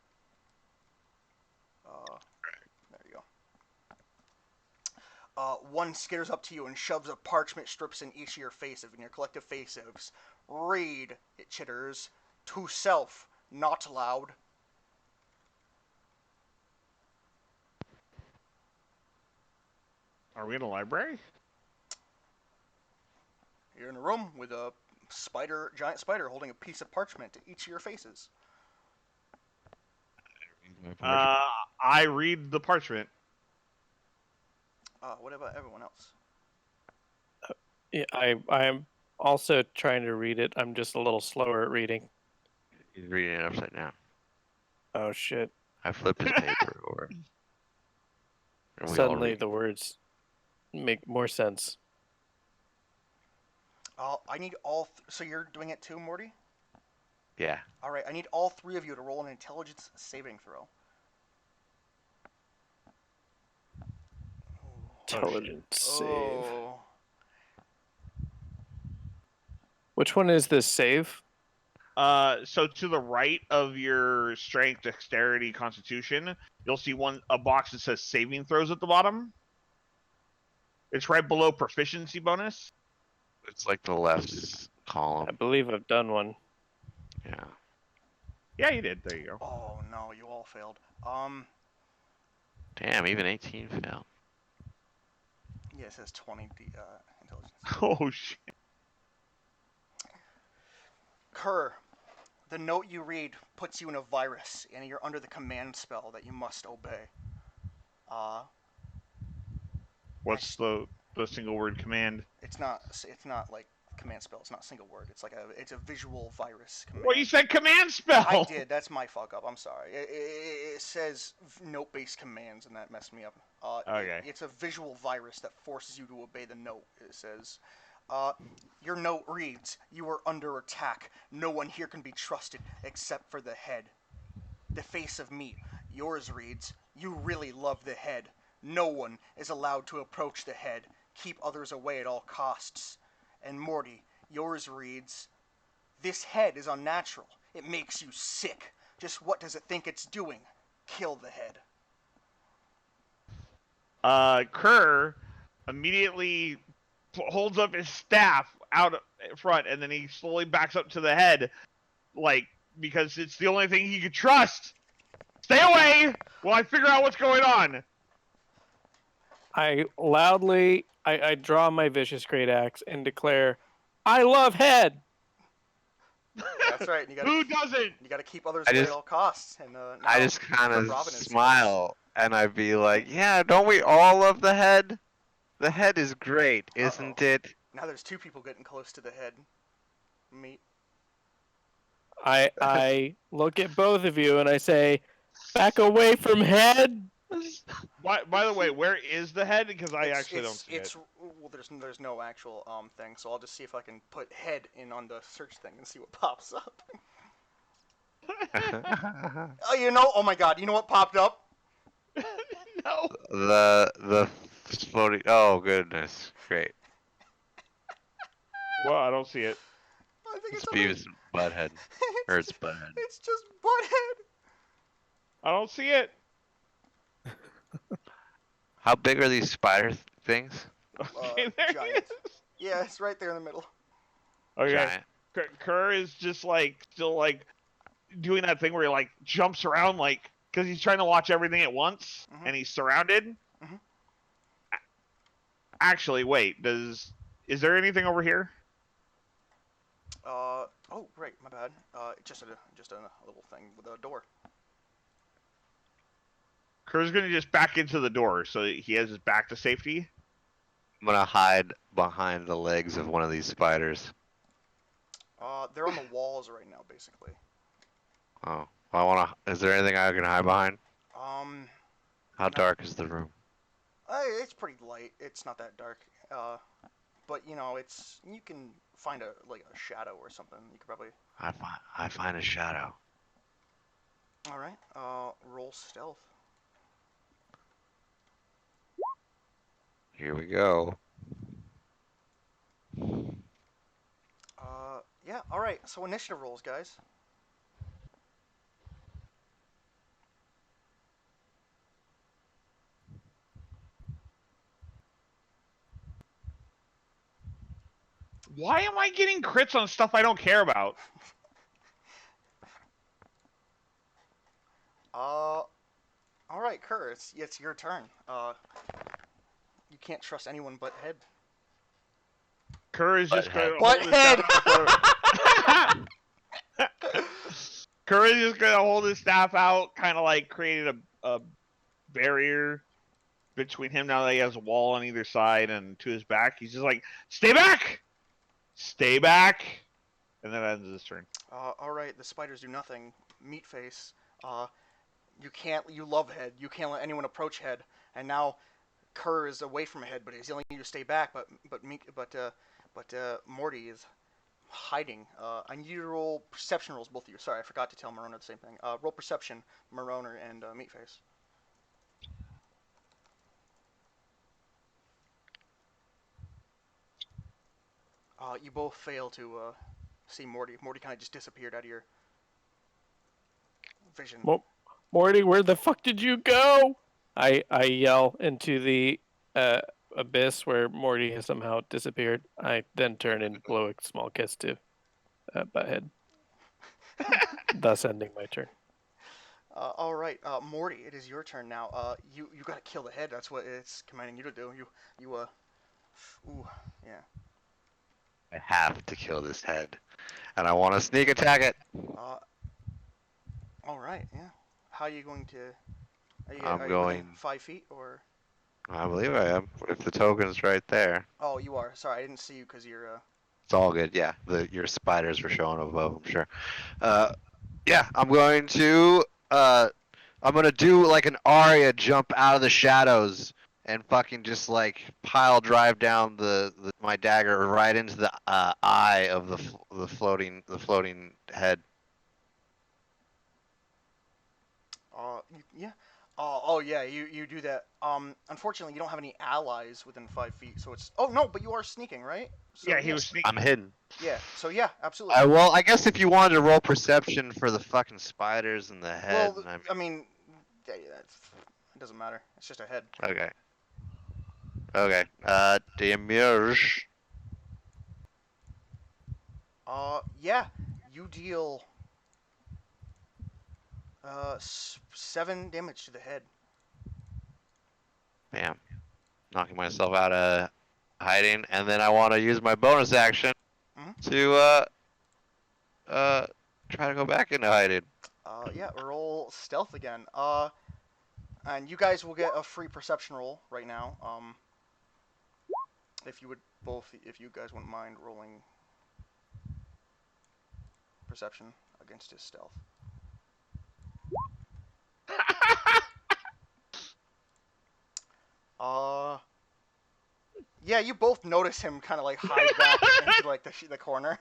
There you go. One skitters up to you and shoves the parchment strips in each of your faces, in your collective faces. Read, it chitters. To self, not loud. Are we in a library? You're in a room with a giant spider holding a piece of parchment to each of your faces. I read the parchment. What about everyone else? Yeah, I am also trying to read it. I'm just a little slower at reading. He's reading it upside down. Oh shit! I flip his paper over. And we all Suddenly read. the words make more sense. I need all. So you're doing it too, Morty? Yeah. All right. I need all 3 of you to roll an intelligence saving throw. Intelligence save. Oh. Which one is this save? So to the right of your strength, dexterity, constitution, you'll see a box that says saving throws at the bottom. It's right below proficiency bonus. It's like the left I column. believe I've done one. Yeah. Yeah, you did. There you go. Oh no, you all failed. Damn, even 18 failed. Yeah, it says 20 intelligence. Oh shit. Kerr, the note you read puts you in a virus, and you're under the command spell that you must obey. What's the single word command? It's not like command spell. It's not a single word. It's a visual virus command. Well, you said command spell. I did. That's my fuck up. I'm sorry. It says note-based commands, and that messed me up. Okay. It's a visual virus that forces you to obey the note. It says, your note reads, "You are under attack. No one here can be trusted except for the head." The face of me. Yours reads, "You really love the head. No one is allowed to approach the head. Keep others away at all costs." And Morty, yours reads, "This head is unnatural. It makes you sick. Just what does it think it's doing? Kill the head." Kerr immediately holds up his staff out front, and then he slowly backs up to the head, like, because it's the only thing he could trust. Stay away while I figure out what's going on. I loudly I draw my vicious great axe and declare, "I love head." That's right. And Who doesn't? you gotta keep others away at all costs. And I just kind of Robin is- smile and I'd be like, yeah, don't we all love the head? The head is great, isn't it? Now there's 2 people getting close to the head. Me. I look at both of you and I say, "Back away from head." By the way, where is the head? Because I actually don't see it. Well, there's no actual thing, so I'll just see if I can put head in on the search thing and see what pops up. Oh my god, you know what popped up? No. The floating. Oh goodness, great. Well, I don't see it. I think It's it's Beavis and Butthead. Or it's Butthead. It's just Butthead. I don't see it. How big are these spider things? Okay, there giant. it is. Yeah, it's right there in the middle. Okay. Giant. Kerr is just like still like doing that thing where he like jumps around like because he's trying to watch everything at once and he's surrounded. Actually, wait. Is there anything over here? Oh right, my bad. Just a little thing with a door. Kerr's gonna just back into the door, so he has his back to safety. I'm gonna hide behind the legs of one of these spiders. They're on the walls right now, basically. Oh, I wanna. Is there anything I can hide behind? Um, How dark is the room? it's pretty light. It's not that dark. But you know, you can find a shadow or something. You could probably. I find a shadow. All right. Roll stealth. Here we go. Yeah. All right. So initiative rolls, guys. Why am I getting crits on stuff I don't care about? All right, Kerr. It's your turn. You can't trust anyone but Head. Kerr is just gonna But hold his Head. Kerr is just gonna hold his staff out, kind of like creating a barrier between him now that he has a wall on either side, and to his back, he's just like, "Stay back, stay back," and then ends his turn. All right. The spiders do nothing. Meatface. You can't. You love Head. You can't let anyone approach Head. And now Kerr is away from Head, but he's telling you to stay back. But Morty is hiding. I need you to roll perception rolls, both of you. Sorry, I forgot to tell Maroner the same thing. Roll perception, Maroner and Meatface. You both fail to see Morty. Morty kind of just disappeared out of your vision. Morty, where the fuck did you go? I yell into the abyss where Morty has somehow disappeared. I then turn and blow a small kiss to Butthead, thus ending my turn. All right, Morty, it is your turn now. You gotta kill the head. That's what it's commanding you to do. Ooh, yeah. I have to kill this head, and I want to sneak attack it. All right, yeah. How are you going to? Are you I'm within going. 5 feet or? I believe I am. If the token's right there, Oh, you are. Sorry, I didn't see you because you're. it's all good. Yeah, your spiders were showing above. I'm sure. Yeah, I'm going to. I'm gonna do like an Arya jump out of the shadows and fucking just like pile drive down my dagger right into the eye of the floating head. Yeah. Oh yeah, you do that. Unfortunately, you don't have any allies within 5 feet, so it's. Oh no, but you are sneaking, right? So, Yeah, he was sneaking. I'm hidden. Yeah. So yeah, absolutely. Well, I guess if you wanted to roll perception for the fucking spiders and the head, Well, I mean, it doesn't matter. It's just a head. okay. Okay. Demurge. Yeah, you deal 7 damage to the head. Bam. Knocking myself out of hiding, and then I want to use my bonus action to try to go back into hiding. Yeah, roll stealth again. And you guys will get a free perception roll right now. If you guys wouldn't mind rolling perception against his stealth. Yeah, you both notice him kind of like hide back into like the corner.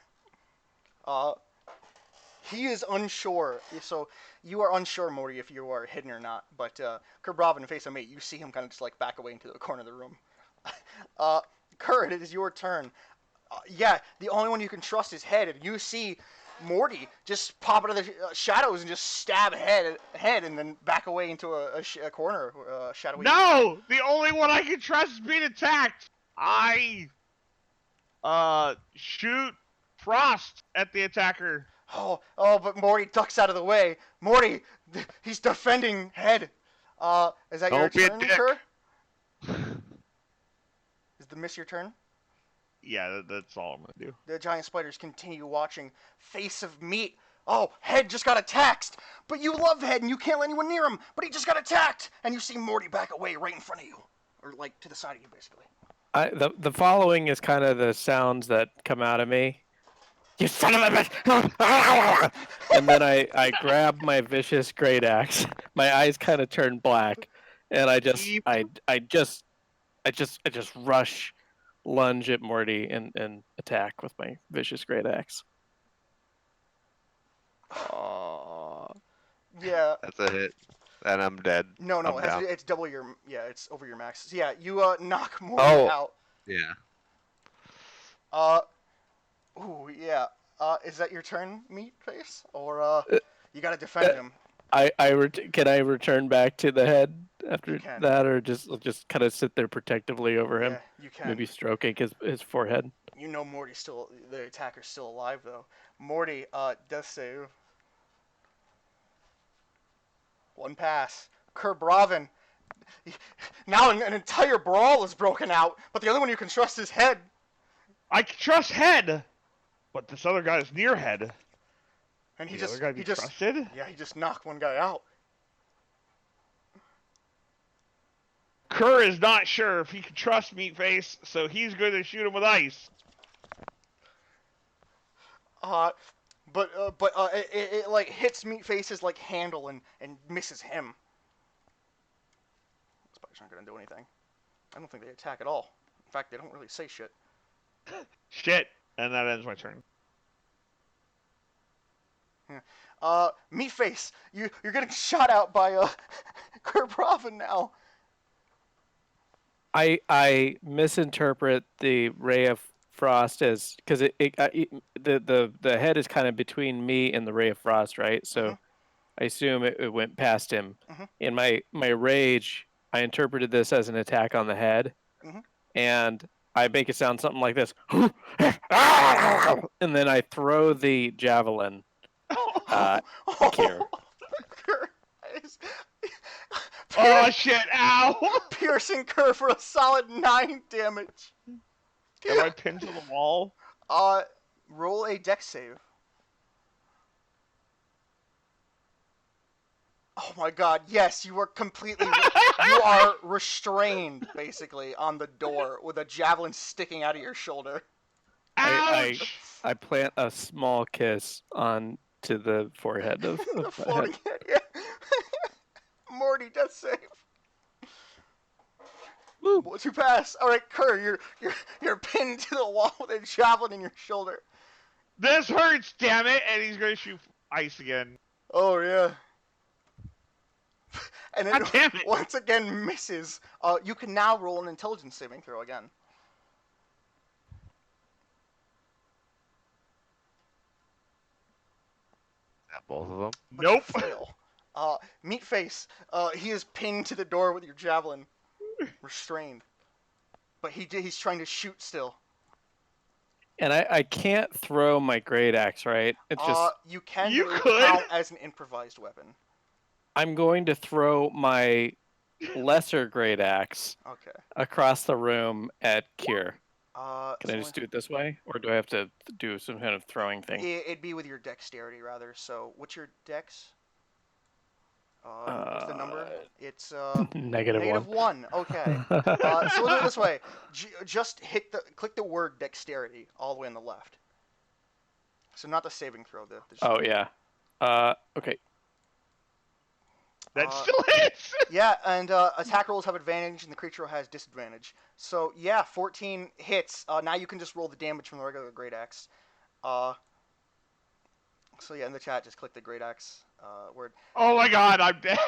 He is unsure. So you are unsure, Morty, if you are hidden or not. But Kerbrov and Face of Mate, you see him kind of just like back away into the corner of the room. Kurt, it is your turn. Yeah, the only one you can trust is Head, and you see Morty just pop out of the shadows and just stab Head, and then back away into a corner, shadowy. No, the only one I can trust is being attacked. I shoot frost at the attacker. Oh, but Morty ducks out of the way. Morty, he's defending Head. Is that your turn, Kerr? Is the miss your turn? Yeah, that's all I'm gonna do. The giant spiders continue watching. Face of Meat Oh, Head just got attacked! But you love Head and you can't let anyone near him, but he just got attacked! And you see Morty back away right in front of you. Or, like, to the side of you, basically. The following is kind of the sounds that come out of me. You son of a bitch! And then I grab my vicious great axe. My eyes kind of turn black, and I just rush, lunge at Morty and attack with my vicious great axe. Yeah. That's a hit. And I'm dead. No, I'm down. it's double your. Yeah, it's over your max. So yeah, you knock Morty Oh. out. Yeah. Ooh, yeah. Is that your turn, Meatface? Or you gotta defend him? Can I return back to the head after You can. that, or just kind of sit there protectively over him, Yeah, you can. maybe stroking his forehead? You know Morty's still. The attacker's still alive though. Morty, death save. 1 pass. Crowvithian. Now an entire brawl is broken out, but the only one you can trust is Head. I can trust Head, but this other guy's near Head. And he The other just guy be trusted? Yeah, he just knocked one guy out. Kerr is not sure if he can trust Meatface, so he's going to shoot him with ice. It like hits Meatface's like handle and misses him. Spiders aren't gonna do anything. I don't think they attack at all. In fact, they don't really say shit. Shit. And that ends my turn. Meatface, you're getting shot out by Crowvithian now. I misinterpret the ray of frost as because the head is kind of between me and the ray of frost, right? So I assume it went past him. In my rage, I interpreted this as an attack on the head, and I make it sound something like this, and then I throw the javelin. Here. Oh shit! Ow! Piercing Kerr for a solid 9 damage. Am I pinned to the wall? Roll a dex save. Oh my god, yes, you are completely. You are restrained, basically, on the door with a javelin sticking out of your shoulder. Ouch! I plant a small kiss on to the forehead of The floating head, yeah. Morty, death save. Woo. What's your pass? All right, Kerr, you're pinned to the wall with a javelin in your shoulder. This hurts, damn it! And he's gonna shoot ice again. Oh yeah. And then God damn it. once again misses. You can now roll an intelligence saving throw again. Both of them. But Nope. Fail. Meatface, he is pinned to the door with your javelin, restrained. But he's trying to shoot still. And I can't throw my great axe, right? It's just you can You but it could. will count as an improvised weapon. I'm going to throw my lesser great axe Okay. across the room at Kier. Can So I just do it this way, or do I have to do some kind of throwing thing? It'd be with your dexterity rather. So what's your dex? What's the number? It's Negative one. Okay. So we'll do it this way. Just click the word dexterity all the way on the left. So not the saving throw. Oh yeah. Okay. That still hits! Yeah, and attack rolls have advantage, and the creature has disadvantage. So yeah, 14 hits. Now you can just roll the damage from the regular great axe. So yeah, in the chat, just click the great axe word. Oh my god, I'm dead!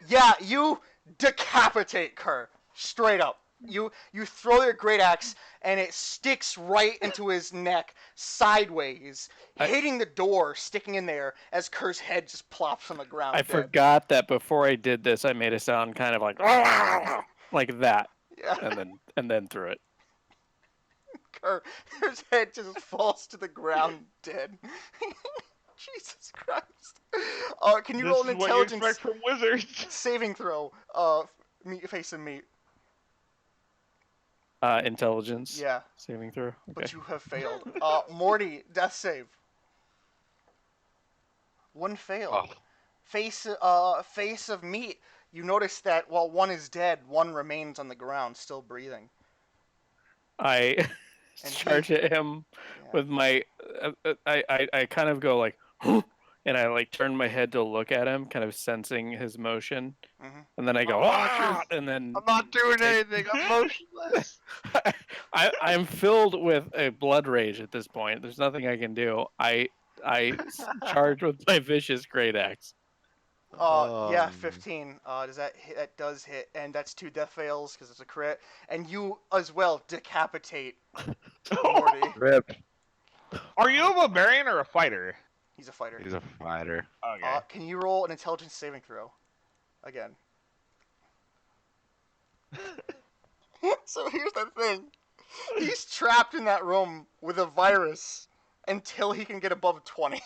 Yeah, you decapitate Kerr straight up. You throw your great axe, and it sticks right into his neck sideways, hitting the door, sticking in there as Kerr's head just plops on the ground. I forgot that before I did this, I made a sound kind of like like that, Yeah. and then threw it. His head just falls to the ground dead. Jesus Christ. Can you roll an intelligence what you expect from wizards. saving throw? Face and meat. Intelligence. Yeah. Saving throw. Okay. But you have failed. Morty, death save. One failed. Oh. Face of meat. You notice that while one is dead, one remains on the ground, still breathing. I And charge at him Yeah. with my. I kind of go like, and I like turn my head to look at him, kind of sensing his motion, hmm and then I go, and then I'm not doing take- anything. I'm motionless. I'm filled with a blood rage at this point. There's nothing I can do. Charge with my vicious great axe. Yeah, 15. Does that hit? That does hit, and that's 2 death fails because it's a crit. And you as well decapitate Morty. Rip. Are you a barbarian or a fighter? He's a fighter. He's a fighter. Okay. Can you roll an intelligence saving throw? Again. So here's the thing. He's trapped in that room with a virus until he can get above 20.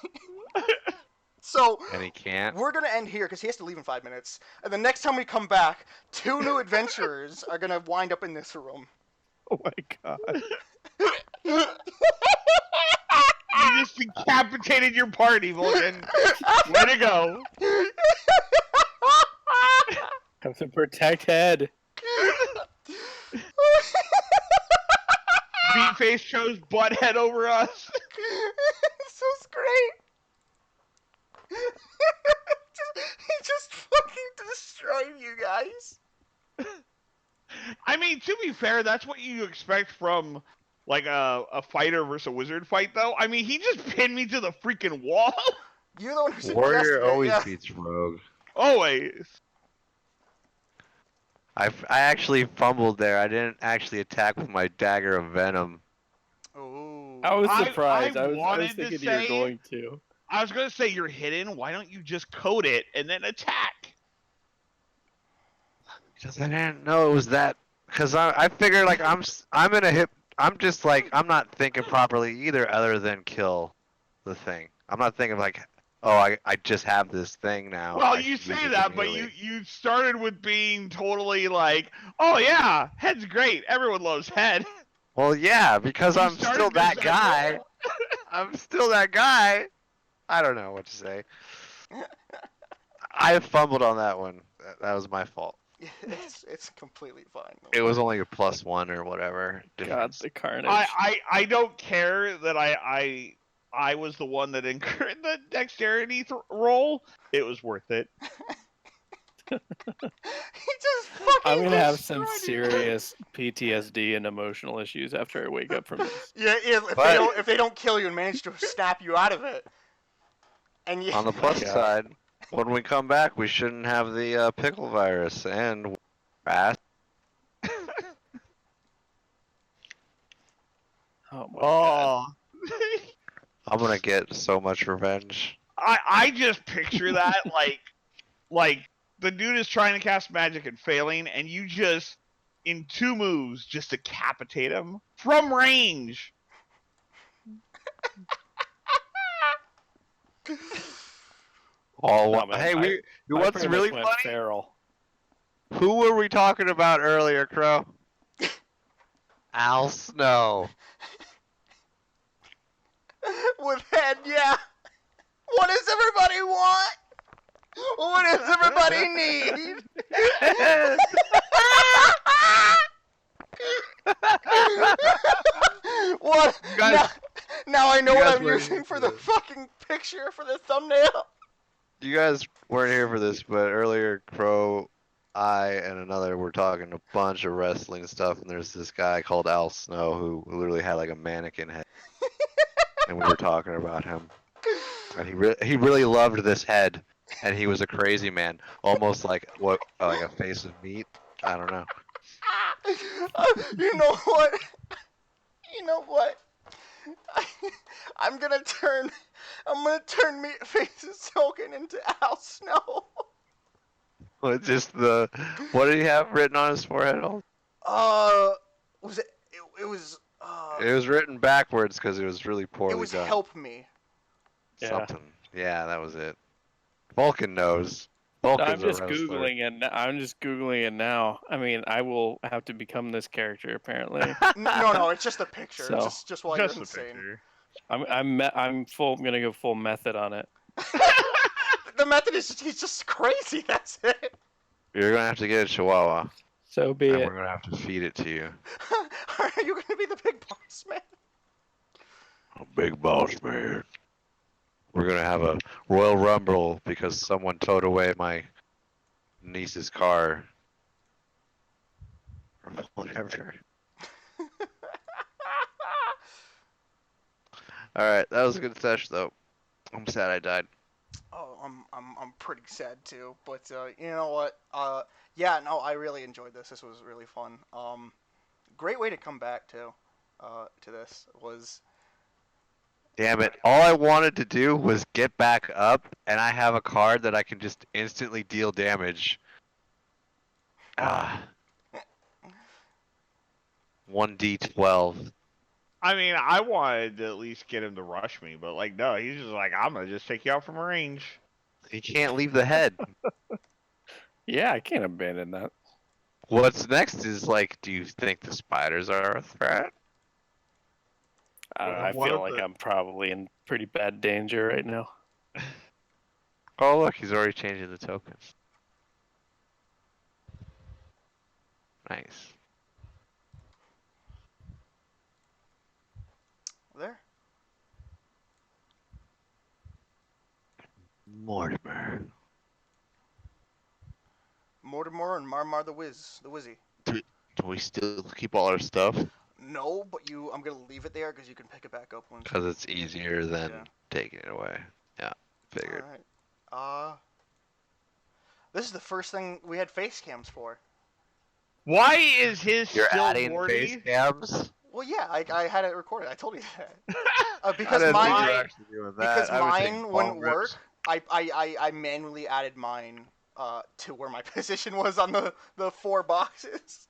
So And he can't. we're gonna end here because he has to leave in 5 minutes. And the next time we come back, 2 new adventurers are gonna wind up in this room. Oh my god! You just decapitated your party, Vulcan. Way to go. Have to protect head. Meatface chose butthead over us. This was great. He just fucking destroyed you guys. I mean, to be fair, that's what you expect from like a fighter versus a wizard fight, though. I mean, he just pinned me to the freaking wall. You're the one who suggested Warrior it, always yeah. beats rogue. Always. I actually fumbled there. I didn't actually attack with my dagger of venom. Ooh. I was I surprised. I was wanted to thinking you say- were going to. I was gonna say you're hidden. Why don't you just code it and then attack? Because I didn't know it was that. Because I figured like I'm in a hip. I'm just like I'm not thinking properly either, other than kill the thing. I'm not thinking like, oh, I just have this thing now. Well, I you should use say it that, but immediately. you started with being totally like, oh yeah, head's great. Everyone loves head. Well, yeah, because You I'm started still that this guy. I'm still that guy. I don't know what to say. I fumbled on that one. That was my fault. It's completely fine. It was only a +1 or whatever. God, difference. the carnage. I don't care that I was the one that incurred the dexterity roll. It was worth it. He just fucking I'm gonna have some destroyed you. serious PTSD and emotional issues after I wake up from this. Yeah, if they don't kill you and manage to snap you out of it, and you On the plus Yeah. side, when we come back, we shouldn't have the pickle virus and ass. Oh my god. Oh. I'm gonna get so much revenge. I just picture that like the dude is trying to cast magic and failing, and you just in 2 moves just decapitate him from range. All No, man, hey, I what's pretty really much went funny? feral. Who were we talking about earlier, Crow? Al Snow. with head, yeah. What does everybody want? What does everybody need? What? You guys- now I know you what guys I'm were using here for for the this. fucking picture for the thumbnail. You guys weren't here for this, but earlier, Crow, I, and another were talking a bunch of wrestling stuff, and there's this guy called Al Snow who literally had like a mannequin head, and we were talking about him, and he really loved this head, and he was a crazy man, almost like like a face of meat. I don't know. You know what? You know what? I'm gonna turn Meatface's token into Al Snow. It's just what did he have written on his forehead? Was it? It was. It was written backwards because it was really poorly It was done. help me. Yeah. Something. Yeah, that was it. Vulcan knows. I'm Vulcan's just a wrestler. googling it. I'm just googling it now. I mean, I will have to become this character apparently. No, it's just a picture. So, just while Just you're the insane. picture. I'm gonna go full method on it. the method is he's just crazy. That's it. You're gonna have to get a Chihuahua, So be and it. we're gonna have to feed it to you. Are you gonna be the big boss man? A big boss man. We're gonna have a Royal Rumble because someone towed away my niece's car. Or whatever. Alright, that was a good session though. I'm sad I died. Oh, I'm pretty sad too. But you know what? Yeah, no, I really enjoyed this. This was really fun. Great way to come back too. To this was. Damn it. All I wanted to do was get back up, and I have a card that I can just instantly deal damage. Ah. 1d12. I mean, I wanted to at least get him to rush me, but like, no, he's just like, I'm gonna just take you out from range. He can't leave the head. Yeah, I can't abandon that. What's next is like, do you think the spiders are a threat? I don't know, I What feel if like the- I'm probably in pretty bad danger right now. Oh look, he's already changing the tokens. Nice. There. Mortimer. Mortimer and Marmar the Wizzy. Do we still keep all our stuff? No, but I'm gonna leave it there because you can pick it back up once. Because it's easier than Yeah. taking it away. Yeah, figured. All right. This is the first thing we had face cams for. Why is his You're still adding Morty? face cams? Well, yeah, I had it recorded. I told you that. I Because didn't think you mine, were actually doing that. because I would take mine ball wouldn't rips. work. I manually added mine to where my position was on the 4 boxes.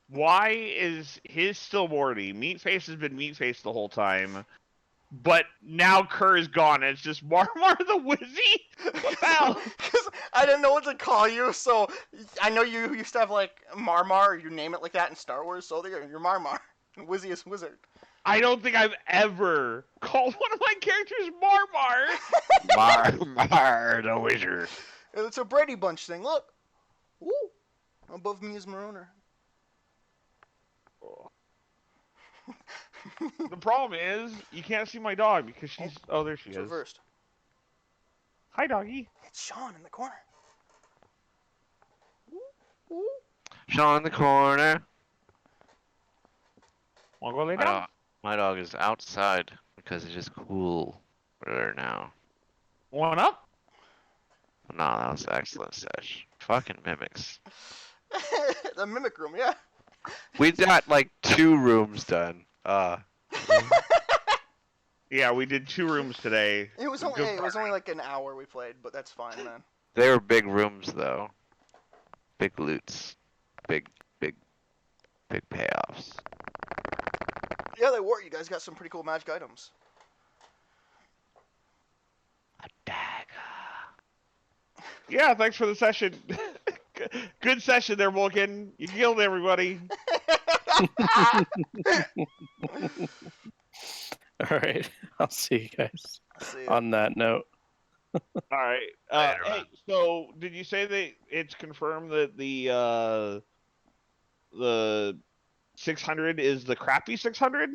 Why is his still Morty? Meatface has been Meatface the whole time, but now Kerr is gone. And it's just Marmar the Wizzy. What the hell? Because I didn't know what to call you, so I know you used to have like Marmar, or you name it like that in Star Wars. So you're Marmar, and Wizzy is Wizard. I don't think I've ever called one of my characters Marmar. Mar the wizard. It's a Brady Bunch thing. Look, woo, above me is Maroner. The problem is you can't see my dog because she's. Oh, there she It's is. reversed. Hi, doggy. It's Sean in the corner. Woo, woo. Sean in the corner. Wanna go lay down? My dog is outside because it's just cool there now. One up? No, that was excellent, Sesh. Fucking mimics. The mimic room, yeah. We got like 2 rooms done. Yeah, we did 2 rooms today. It was only like an hour we played, but that's fine, man. They were big rooms though. Big loots. Big payoffs. Yeah, they were. You guys got some pretty cool magic items. A dagger. Yeah, thanks for the session. Good session there, Vulcan. You killed everybody. All right, I'll see you guys See ya. on that note. All right. Later, Hey, man. so did you say that it's confirmed that the 600 is the crappy 600?